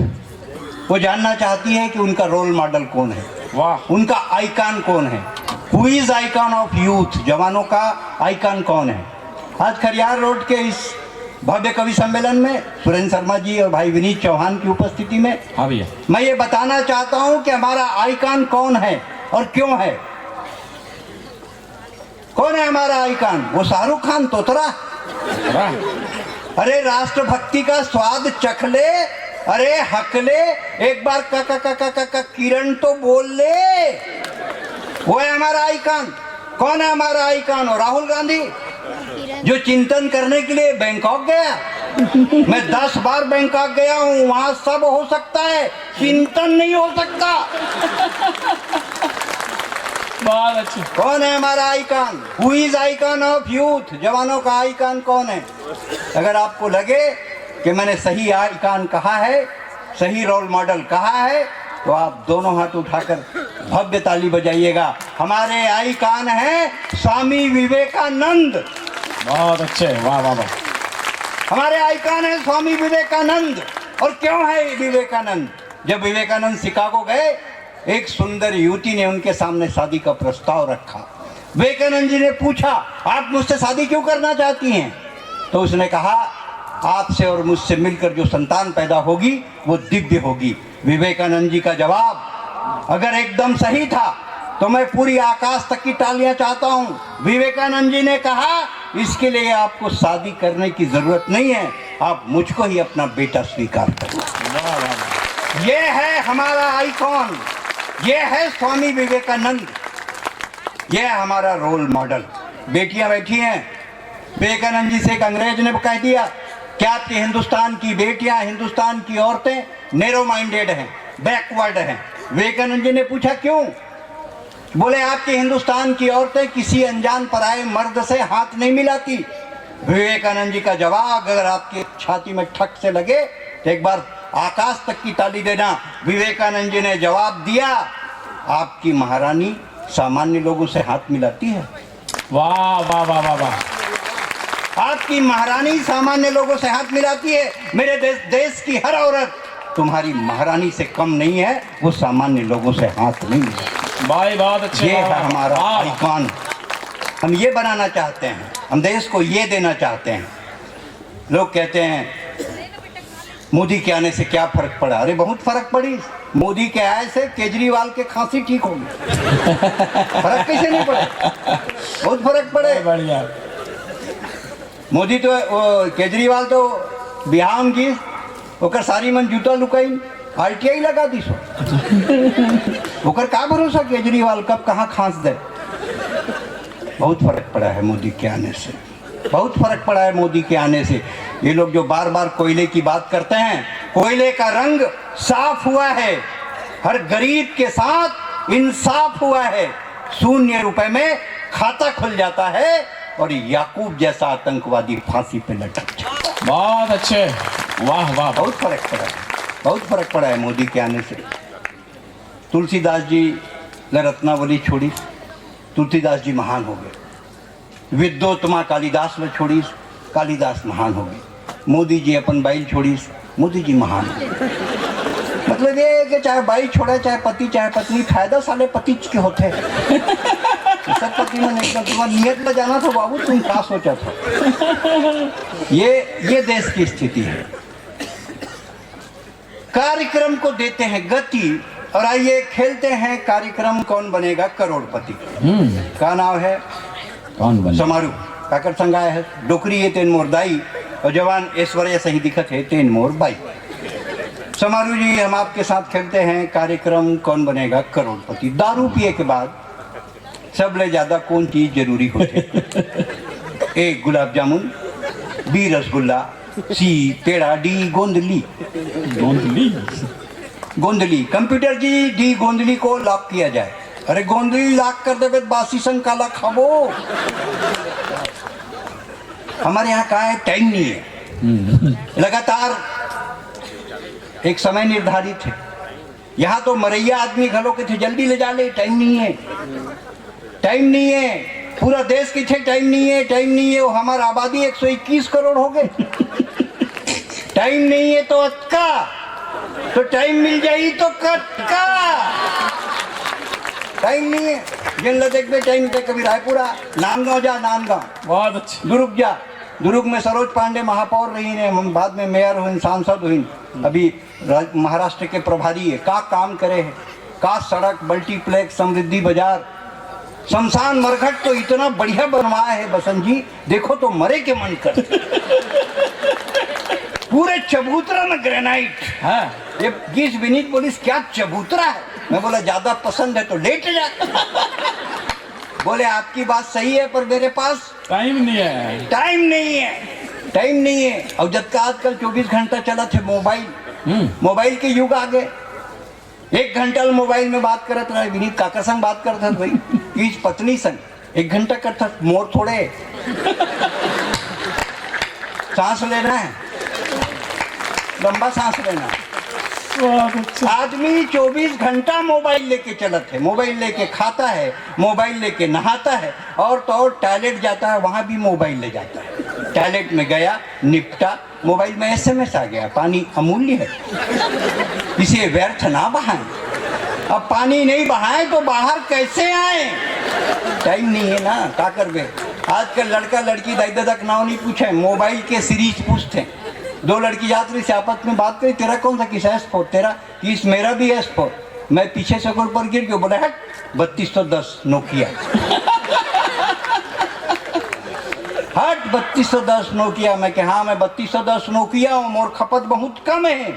वो जानना चाहती है कि उनका रोल मॉडल कौन है, वाह, उनका आइकॉन कौन है। Who is icon of youth, जवानों का आइकॉन कौन है। आज खरियार रोड के इस भव्य कवि सम्मेलन में सुरेंद्र शर्मा जी और भाई विनीत चौहान की उपस्थिति में हाँ भैया, मैं ये बताना चाहता हूं कि हमारा आइकॉन कौन है और क्यों है। कौन है हमारा आइकॉन? वो शाहरुख खान तोतरा। अरे राष्ट्रभक्ति का स्वाद चख ले, अरे हक ले, एक बार का किरण तो बोल ले। वो है हमारा आइकॉन। कौन है हमारा आइकॉन? और राहुल गांधी जो चिंतन करने के लिए बैंकॉक गया। मैं 10 बार बैंकॉक गया हूँ, वहां सब हो सकता है, चिंतन नहीं हो सकता। बहुत अच्छी। कौन है हमारा icon? Who is icon of youth, जवानों का आइकॉन कौन है? अगर आपको लगे कि मैंने सही आइकॉन कहा है, सही रोल मॉडल कहा है, तो आप दोनों हाथ उठाकर भव्य ताली बजाइएगा। हमारे आइकॉन है स्वामी विवेकानंद। बहुत अच्छे, वाह वाह वाह। हमारे आइकॉन है स्वामी विवेकानंद। और क्यों है विवेकानंद? जब विवेकानंद शिकागो गए, एक सुंदर युवती ने उनके सामने शादी का प्रस्ताव रखा। विवेकानंद जी ने पूछा, आप मुझसे शादी क्यों करना चाहती हैं? तो उसने कहा, आपसे और मुझसे मिलकर जो संतान पैदा होगी वो दिव्य होगी। विवेकानंद जी का जवाब अगर एकदम सही था तो मैं पूरी आकाश तक की तालियां चाहता हूं। विवेकानंद जी ने कहा, इसके लिए आपको शादी करने की जरूरत नहीं है, आप मुझको ही अपना बेटा स्वीकार करें। ये है हमारा आइकॉन, ये है स्वामी विवेकानंद, ये है हमारा रोल मॉडल। बेटियां बैठी हैं, विवेकानंद जी से एक अंग्रेज ने कह दिया, क्या आपकी हिंदुस्तान की बेटियां, हिंदुस्तान की औरतें नैरो माइंडेड हैं, बैकवर्ड हैं? विवेकानंद जी ने पूछा क्यों? बोले, आपके हिंदुस्तान की औरतें किसी अनजान पराये मर्द से हाथ नहीं मिलाती। विवेकानंद जी का जवाब अगर आपके छाती में ठक से लगे तो एक बार आकाश तक की ताली देना। विवेकानंद जी ने जवाब दिया, आपकी महारानी सामान्य लोगों से हाथ मिलाती है। वाह वाह वाह वाह वाह। आपकी महारानी सामान्य लोगों से हाथ मिलाती है। मेरे देश की हर औरत तुम्हारी महारानी से कम नहीं है, वो सामान्य लोगों से हाथ नहीं मिलाती। भाई बहुत अच्छे। ये है हमारा वाह। आइकॉन। हम ये बनाना चाहते हैं, हम देश को ये देना चाहते हैं। लोग कहते हैं मोदी के आने से क्या फर्क पड़ा? अरे बहुत फर्क पड़ी। मोदी के आए से केजरीवाल के खांसी ठीक हो गई। फर्क कैसे नहीं पड़ा? बहुत फर्क पड़े। बढ़िया। मोदी तो केजरीवाल तो बिहार की ओकर सारी मन जूता लुकाई RTI लगा दी सो। ओकर का भरोसा केजरीवाल कब कहाँ खांस दे। बहुत फर्क पड़ा है मोदी के आने से, बहुत फर्क पड़ा है मोदी के आने से। ये लोग जो बार बार कोयले की बात करते हैं, कोयले का रंग साफ हुआ है, हर गरीब के साथ इंसाफ हुआ है। 0 रुपए में खाता खुल जाता है और याकूब जैसा आतंकवादी फांसी पे लटक जाता है। बहुत अच्छे। वाह वाह। बहुत फर्क पड़ा है, बहुत फर्क पड़ा है मोदी के आने से। तुलसीदास जी ने रत्नावली छोड़ी, तुलसीदास जी महान हो गए। विद्योत्तमा कालिदास ने छोड़ी, कालिदास महान हो गए। मोदी जी अपन बाइल छोड़ी, मोदी जी महान हो गए। मतलब ये है कि चाहे बाइल छोड़ा, चाहे पति चाहे पत्नी, फायदा साले पति के होते हैं। सब पति में नहीं, तुम्हारा नियत में जाना था बाबू, तुम क्या सोचा था? ये देश की स्थिति है। कार्यक्रम को देते हैं गति और आइए खेलते हैं कार्यक्रम कौन बनेगा करोड़पति। का नाम है कौन बने? समारोह काकर संग आया है। डोकरी ये तेन मोर दाई और जवान ऐश्वर्या सही दिखत है तेन मोर बाई। समारोह जी, हम आपके साथ खेलते हैं कार्यक्रम कौन बनेगा करोड़पति। दारू पिए के बाद सबले ज्यादा कौन चीज जरूरी होती है? A gulab jamun, B rasgulla, C peda, D गोंदली। गोंदली कंप्यूटर जी, डी गोंदली को लॉक किया जाए। अरे गोंदली लॉक कर देवे बासी संग काला खाबो। हमारे यहाँ का है टाइम नहीं है, लगातार एक समय निर्धारित है। यहाँ तो मरैया आदमी घरों के थे, जल्दी ले जा ले, टाइम नहीं है, टाइम नहीं है। पूरा देश के थे टाइम नहीं है, टाइम नहीं है। वो हमारा आबादी 121 करोड़ हो गए। टाइम नहीं है तो अटका, तो टाइम मिल जाई तो कटका। टाइम नहीं है, जिन लदेख में टाइम पे कभी रायपुरा नांदगांव जा, नांदगांव बहुत अच्छे। दुर्ग जा, दुर्ग में सरोज पांडे महापौर रही ने, हम बाद में मेयर हुई, सांसद हुई, अभी महाराष्ट्र के प्रभारी है। का काम करे है, का सड़क, मल्टीप्लेक्स, समृद्धि बाजार, शमशान मरघट तो इतना बढ़िया बनवाया है बसंत जी, देखो तो मरे के मन कर। पूरे चबूतरा में ग्रेनाइट। हाँ। ये गीस विनीत बोली क्या चबूतरा है? मैं बोला ज्यादा पसंद है तो लेट जा। बोले आपकी बात सही है पर मेरे पास टाइम नहीं है, टाइम नहीं है, टाइम नहीं है। और जब का आजकल 24 घंटा चला थे मोबाइल, मोबाइल के युग आ गए। 1 घंटा मोबाइल में बात करत रहे, विनीत काका संग बात करता था भाई, किस पत्नी संग 1 घंटा करता, मोर थोड़े सांस लेना है, लंबा सांस लेना। आदमी 24 घंटा मोबाइल लेके चलत है, मोबाइल लेके खाता है, मोबाइल लेके नहाता है, और तो और टॉयलेट जाता है वहां भी मोबाइल ले जाता है। टॉयलेट में गया, निपटा, मोबाइल में SMS आ गया, पानी अमूल्य है, इसे व्यर्थ ना बहाएं। अब पानी नहीं बहाएं तो बाहर कैसे आए? टाइम नहीं है ना, क्या करबे। आजकल लड़का लड़की दाई दादा का नाम नहीं पूछे, मोबाइल के सीरीज पूछते। 2 लड़की यात्री से आपस में बात करी, तेरा कौन सा किस S4? तेरा किस? मेरा भी S4। मैं पीछे से ऊपर गिर गया, बोला है 3210 नोकिया। हट 3210 नोकिया। मैं कहा हाँ मैं 3210 नोकिया हूँ, मोर खपत बहुत कम है।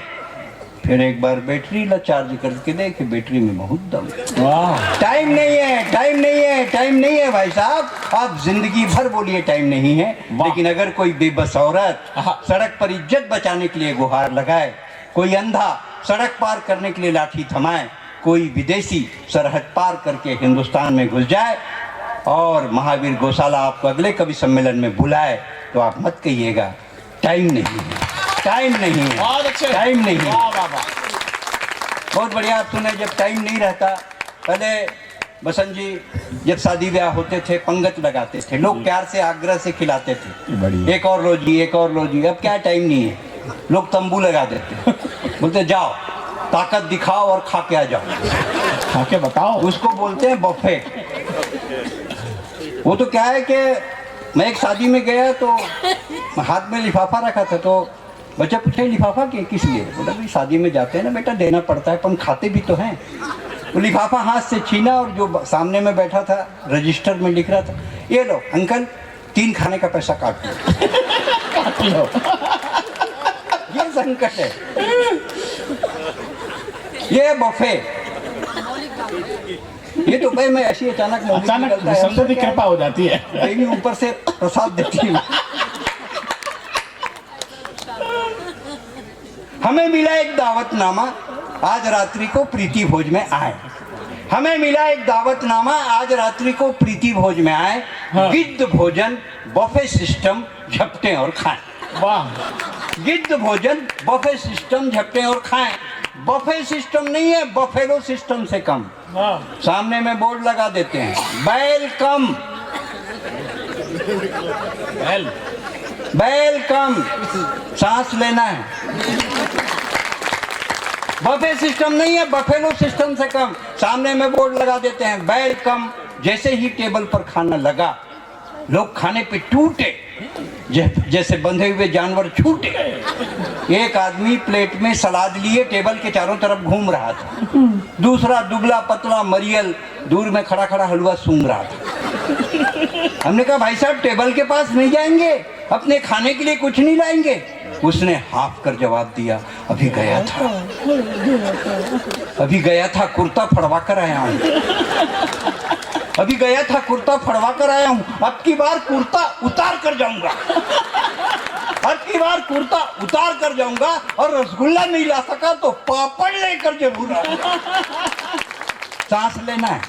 फिर एक बार बैटरी ला चार्ज करके देखे, बैटरी में बहुत दम। वाह। टाइम नहीं है, टाइम नहीं है, टाइम नहीं है भाई साहब। आप जिंदगी भर बोलिए टाइम नहीं है, लेकिन अगर कोई बेबस औरत सड़क पर इज्जत बचाने के लिए गुहार लगाए, कोई अंधा सड़क पार करने के लिए लाठी थमाए, कोई विदेशी सरहद पार करके हिंदुस्तान में घुस जाए और महावीर गौशाला आपको अगले कवि सम्मेलन में बुलाए, तो आप मत कहिएगा टाइम नहीं है, टाइम नहीं है, बहुत अच्छे, टाइम नहीं है। वाह वाह वाह। बहुत बढ़िया। आप सुने, जब टाइम नहीं रहता, पहले बसंत जी जब शादी ब्याह होते थे पंगत लगाते थे, लोग प्यार से आग्रह से खिलाते थे, एक और लो जी, एक और लो जी। अब क्या टाइम नहीं है, लोग तंबू लगा देते, बोलते जाओ ताकत दिखाओ और खा के आ जाओ। खा के बताओ। उसको बोलते हैं बफे। वो तो क्या है कि मैं एक शादी में गया तो हाथ में लिफाफा रखा था, तो बच्चा पूछे लिफाफा किस लिए? बोला भाई शादी में जाते हैं ना बेटा, देना पड़ता है, अपन खाते भी तो हैं। वो लिफाफा हाथ से छीना और जो सामने में बैठा था रजिस्टर में लिख रहा था, ये लो अंकल 3 खाने का पैसा काट लो। ये संकट है, ये बफे। ये तो भाई मैं ऐसी अचानक संत की कृपा हो जाती है, देवी ऊपर से प्रसाद देती हूँ। हमें मिला एक दावतनामा, आज रात्रि को प्रीति भोज में आए। हमें मिला एक दावतनामा, आज रात्रि को प्रीति भोज में आए। हाँ। गिद्ध भोजन, बफे सिस्टम, झपटें और खाएं। वाह, गिद्ध भोजन, बफे सिस्टम, झपटें और खाएं। बफे सिस्टम नहीं है, बफेलो सिस्टम से कम। हाँ। सामने में बोर्ड लगा देते हैं, वेलकम। वेलकम, सांस लेना है। बफे सिस्टम नहीं है, बफेलो सिस्टम से कम। सामने में बोर्ड लगा देते हैं, वेलकम। जैसे ही टेबल पर खाना लगा, लोग खाने पे टूटे, जैसे बंधे हुए जानवर छूटे। एक आदमी प्लेट में सलाद लिए टेबल के चारों तरफ घूम रहा था, दूसरा दुबला पतला मरियल दूर में खड़ा खड़ा हलवा सूंघ रहा था। हमने कहा भाई साहब टेबल के पास नहीं जाएंगे, अपने खाने के लिए कुछ नहीं लाएंगे? उसने हाँफ कर जवाब दिया, अभी गया था कुर्ता फड़वा कर आया हूँ, अभी गया था कुर्ता फड़वा कर आया हूँ, अब की बार कुर्ता उतार कर जाऊंगा, अब की बार कुर्ता उतार कर जाऊंगा, और रसगुल्ला नहीं ला सका तो पापड़ लेकर जरूर आऊंगा। सांस लेना है।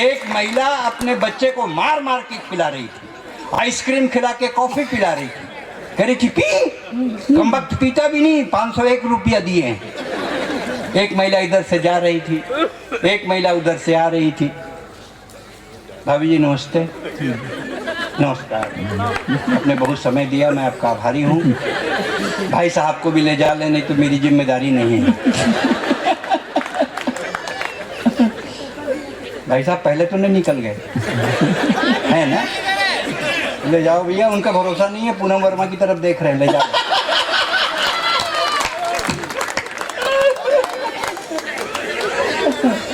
एक महिला अपने बच्चे को मार मार के खिला रही थी, आइसक्रीम खिला के कॉफी पिला रही थी, कह रही थी पी, कम वक्त पीता भी नहीं, 501 रुपया दिए हैं। एक महिला इधर से जा रही थी, एक महिला उधर से आ रही थी। भाभी जी नमस्ते। नमस्कार, आपने बहुत समय दिया, मैं आपका आभारी हूँ। भाई साहब को भी ले जा ले, नहीं तो मेरी जिम्मेदारी नहीं है। भाई साहब पहले तो नहीं निकल गए है ना? ले जाओ भैया, उनका भरोसा नहीं है, पूनम वर्मा की तरफ देख रहे हैं, ले जाओ।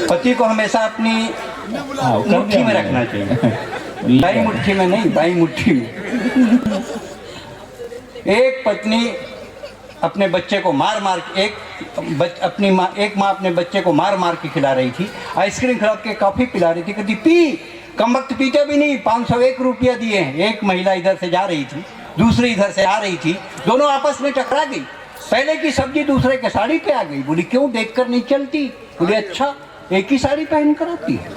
पति को हमेशा अपनी मुट्ठी में रखना चाहिए, दाई मुट्ठी में नहीं, बाई मुट्ठी में। एक पत्नी अपने बच्चे को मार मार के, एक माँ अपने बच्चे को मार मार के खिला रही थी, आइसक्रीम खिला के कॉफी पिला रही थी, कहती पी, कम वक्त पीते भी नहीं, 501 रुपया दिए हैं। एक महिला इधर से जा रही थी, दूसरी इधर से आ रही थी, दोनों आपस में टकरा गई। पहले की सब्जी दूसरे के साड़ी पे आ गई। बोली क्यों, देखकर नहीं चलती? बोले अच्छा, एक ही साड़ी पहन कर आती है।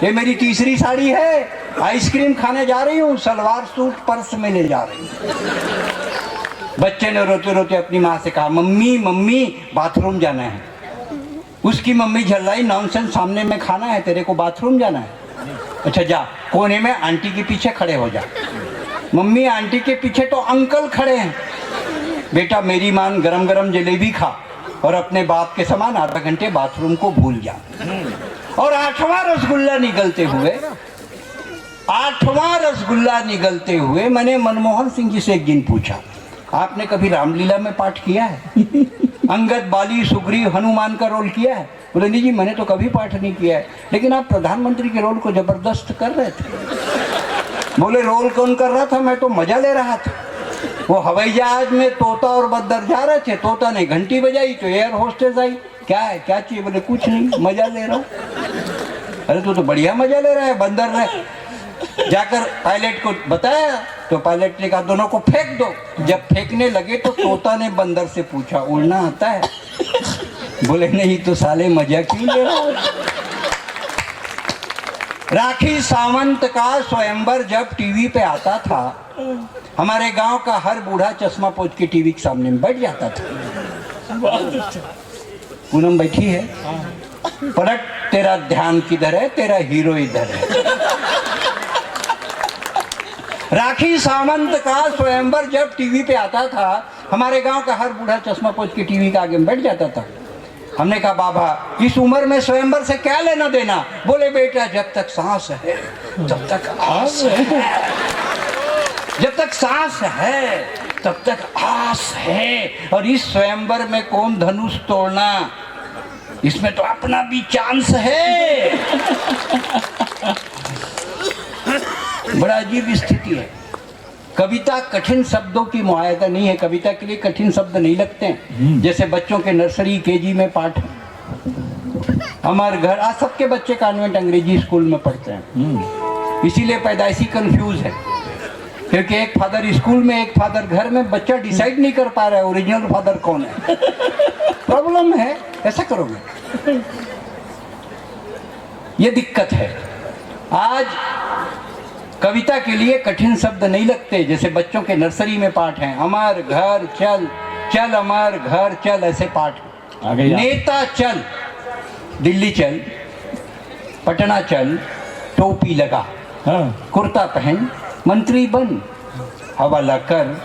ये मेरी तीसरी साड़ी है, आइसक्रीम खाने जा रही हूँ, सलवार सूट पर्स में ले जा रही हूँ। बच्चे ने रोते रोते अपनी माँ से कहा, मम्मी मम्मी बाथरूम जाना है। उसकी मम्मी झल्लाई, नॉनसेंस, सामने में खाना है, तेरे को बाथरूम जाना है? अच्छा जा, कोने में आंटी के पीछे खड़े हो जा। मम्मी आंटी के पीछे तो अंकल खड़े हैं। बेटा मेरी मान, गरम गरम जलेबी खा और अपने बाप के समान आधा घंटे बाथरूम को भूल जा। और 8वां रसगुल्ला निगलते हुए मैंने मनमोहन सिंह जी से एक दिन पूछा, आपने कभी रामलीला में पाठ किया है? अंगद, बाली, सुग्रीव, हनुमान का रोल किया है? बोले नहीं जी, मैंने तो कभी पाठ नहीं किया है, लेकिन आप प्रधानमंत्री के रोल को जबरदस्त कर रहे थे। बोले रोल कौन कर रहा था? मैं तो मजा ले रहा था। वो हवाई जहाज में तोता और बंदर जा रहे थे, तोता ने घंटी बजाई तो एयर होस्टेस आई, क्या है, क्या चाहिए? बोले कुछ नहीं, मजा ले रहा हूँ। अरे तू तो बढ़िया मजा ले रहा है। बंदर ने जाकर पायलट को बताया तो पायलट ने कहा दोनों को फेंक दो। जब फेंकने लगे तो तोता ने बंदर से पूछा, उड़ना आता है? बोले नहीं तो साले मजा क्यों ले रहा हो? राखी सावंत का स्वयंवर जब टीवी पे आता था, हमारे गांव का हर बूढ़ा चश्मा पोंछ के टीवी के सामने में बैठ जाता था। पूनम बैठी है, पलट, तेरा ध्यान किधर है? तेरा हीरो इधर है। राखी सावंत का स्वयंवर जब टीवी पे आता था, हमारे गांव का हर बूढ़ा चश्मा पोंछ के टीवी के आगे में बैठ जाता था। हमने कहा बाबा इस उम्र में स्वयंवर से क्या लेना देना? बोले बेटा जब तक सांस है तब तक आस है, जब तक सांस है तब तक आस है। और इस स्वयंवर में कौन धनुष तोड़ना, इसमें तो अपना भी चांस है। बड़ा अजीब स्थिति है। कविता कठिन शब्दों की मुआयदा नहीं है, कविता के लिए कठिन शब्द नहीं लगते हैं। जैसे बच्चों के नर्सरी केजी में पाठ, हमारे घर आज सबके बच्चे कॉन्वेंट अंग्रेजी स्कूल में पढ़ते हैं, इसीलिए पैदाइशी कंफ्यूज है, क्योंकि एक फादर स्कूल में एक फादर घर में, बच्चा डिसाइड नहीं कर पा रहा है ओरिजिनल फादर कौन है। प्रॉब्लम है, ऐसा करोगे, ये दिक्कत है। आज कविता के लिए कठिन शब्द नहीं लगते, जैसे बच्चों के नर्सरी में पाठ हैं, अमर घर चल, चल अमर घर चल, ऐसे पाठ। नेता चल, दिल्ली चल, पटना चल, टोपी लगा, कुर्ता पहन, मंत्री बन, हवाला कर,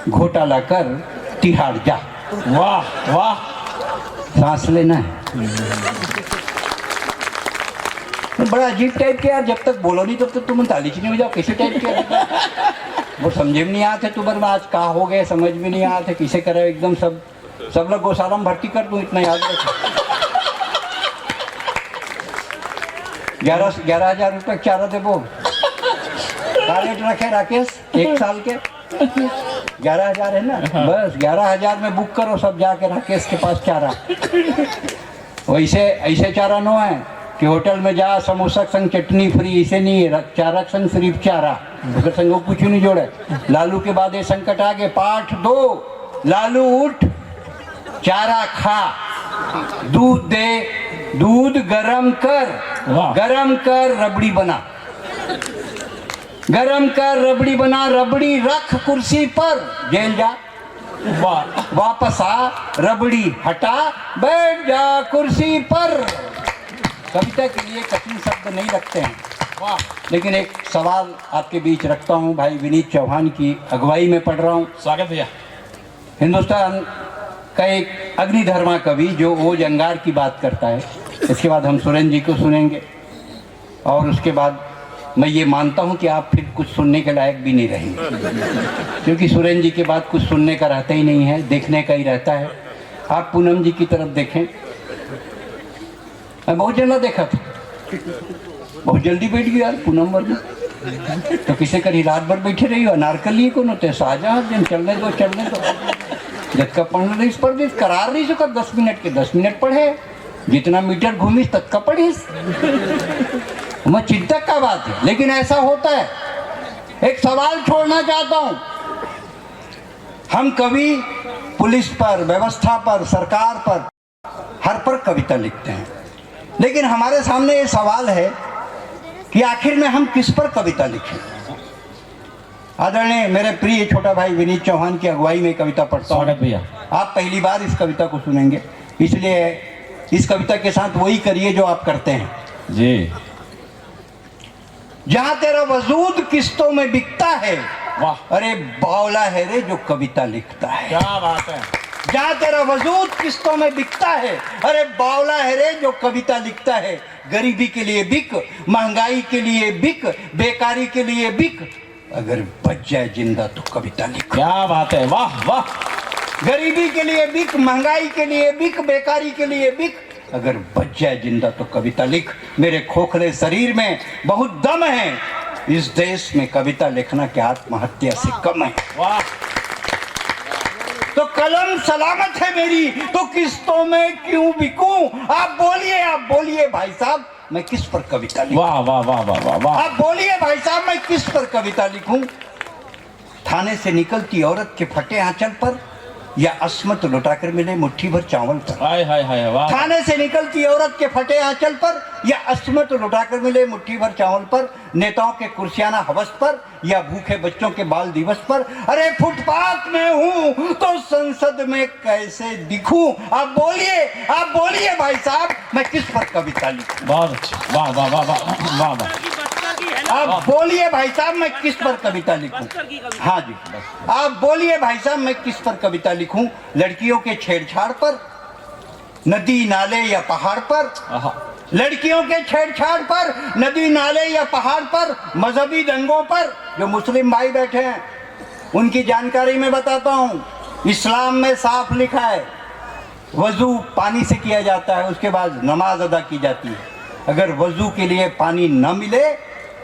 घोटाला कर, तिहाड़ जा। वाह वाह, सांस लेना है। बड़ा अजीब टाइप के यार, जब तक बोलो नहीं तब तक तुम तालीच नहीं हो जाओ, कैसे टाइप के वो समझे में नहीं आते। तुम्हारे में आज कहा हो गए समझ में नहीं आते, किसे करे एकदम सब लोग गौशाला में भर्ती कर दूं, इतना याद रखो। 11,000 रुपये चारा देवो, क्या रेट रखे राकेश एक साल के? 11,000 है ना, बस 11,000 में बुक करो सब जाके राकेश के पास चारा। वैसे ऐसे चारा नो है कि होटल में जा समोसा संग चटनी फ्री, ऐसे नहीं है, चारा संग सिर्फ चारा, अगर संग कुछ नहीं जोड़े। लालू के बाद ये संकट आ गए, पाठ 2, लालू उठ चारा खा, दूध दे, दूध गरम कर रबड़ी बना, गरम कर रबड़ी बना, रबड़ी रख कुर्सी पर, जेल जा, वापस आ, रबड़ी हटा, बैठ जा कुर्सी पर। कविता के लिए कठिन शब्द नहीं लगते हैं। वाह, लेकिन एक सवाल आपके बीच रखता हूं, भाई विनीत चौहान की अगुवाई में पढ़ रहा हूं। स्वागत भैया। हिंदुस्तान का एक अग्निधर्मा कवि जो ओज अंगार की बात करता है, इसके बाद हम सुरेंद्र जी को सुनेंगे, और उसके बाद मैं ये मानता हूं कि आप फिर कुछ सुनने के लायक भी नहीं रहेंगे, क्योंकि सुरेंद्र जी के बाद कुछ सुनने का रहता ही नहीं है, देखने का ही रहता है। आप पूनम जी की तरफ देखें, मैं बहुत जल्दी देखा था, बहुत जल्दी बैठ गई यार पूनम वर्मा, तो किसे करी रात भर बैठे रही हो, अनारकली को नोते शाहजहां दिन, चलने दो जब का पढ़ रही पर भी करार नहीं सका, 10 मिनट के 10 मिनट पढ़े, जितना मीटर घूमिस तक का पढ़िस। मैं चिंतक का बात है, लेकिन ऐसा होता है। एक सवाल छोड़ना चाहता हूं, हम कवि पुलिस पर, व्यवस्था पर, सरकार पर, हर पर कविता लिखते हैं, लेकिन हमारे सामने ये सवाल है कि आखिर में हम किस पर कविता लिखें। आदरणीय मेरे प्रिय छोटा भाई विनीत चौहान की अगुवाई में कविता पढ़ता हूं। स्वागत भैया। आप पहली बार इस कविता को सुनेंगे, इसलिए इस कविता के साथ वही करिए जो आप करते हैं जी। जहां तेरा वजूद किस्तों में बिकता है, वाह, अरे बावला है रे जो कविता लिखता है। क्या बात है। जहां तेरा वजूद किस्तों में बिकता है, अरे बावला है रे जो कविता लिखता है। गरीबी के लिए बिक, महंगाई के लिए बिक, बेकारी के लिए बिक, अगर बच जाए जिंदा तो कविता लिख। क्या बात है, वाह वाह। गरीबी के लिए बिक, महंगाई के लिए बिक, बेकारी के लिए बिक, अगर बच जाए जिंदा तो कविता लिख। मेरे खोखले शरीर में बहुत दम है, इस देश में कविता लिखना क्या आत्महत्या से कम है। वाह। तो कलम सलामत है मेरी, तो किस्तों में क्यों बिकूं? आप बोलिए भाई साहब, मैं किस पर कविता लिखूं? वाह वाह वाह वाह वाह वाह। आप बोलिए भाई साहब, मैं किस पर कविता लिखूं? थाने से निकलती औरत के फटे आंचल पर, या अस्मत लुटाकर मिले मुट्ठी भर चावल पर। हाय हाय हाय, वाह। थाने से निकलती औरत के फटे आंचल पर, या अस्मत लुटाकर मिले मुट्ठी भर चावल पर, नेताओं के कुर्सियाना हवस पर, या भूखे बच्चों के बाल दिवस पर। अरे फुटपाथ में हूं तो संसद में कैसे दिखूं? आप बोलिए भाई साहब, मैं किस पर कविता लिखूं? बहुत अच्छा, वाह वाह वाह वाह वाह वाह। आप बोलिए भाई साहब, मैं किस पर कविता लिखूं? हाँ जी, आप बोलिए भाई साहब, मैं किस पर कविता लिखूं? लड़कियों के छेड़छाड़ पर, नदी नाले या पहाड़ पर, आहा, लड़कियों के छेड़छाड़ पर, नदी नाले या पहाड़ पर, मजहबी दंगों पर। जो मुस्लिम भाई बैठे हैं उनकी जानकारी में बताता हूँ, इस्लाम में साफ लिखा है वजू पानी से किया जाता है, उसके बाद नमाज अदा की जाती है। अगर वजू के लिए पानी न मिले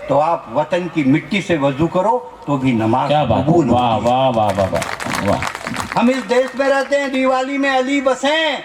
तो आप वतन की मिट्टी से वजू करो तो भी नमाज क्या बात, कबूल वाह होती है। वाह वाह वाह वाह वाह। हम इस देश में रहते हैं, दिवाली में अली बसें,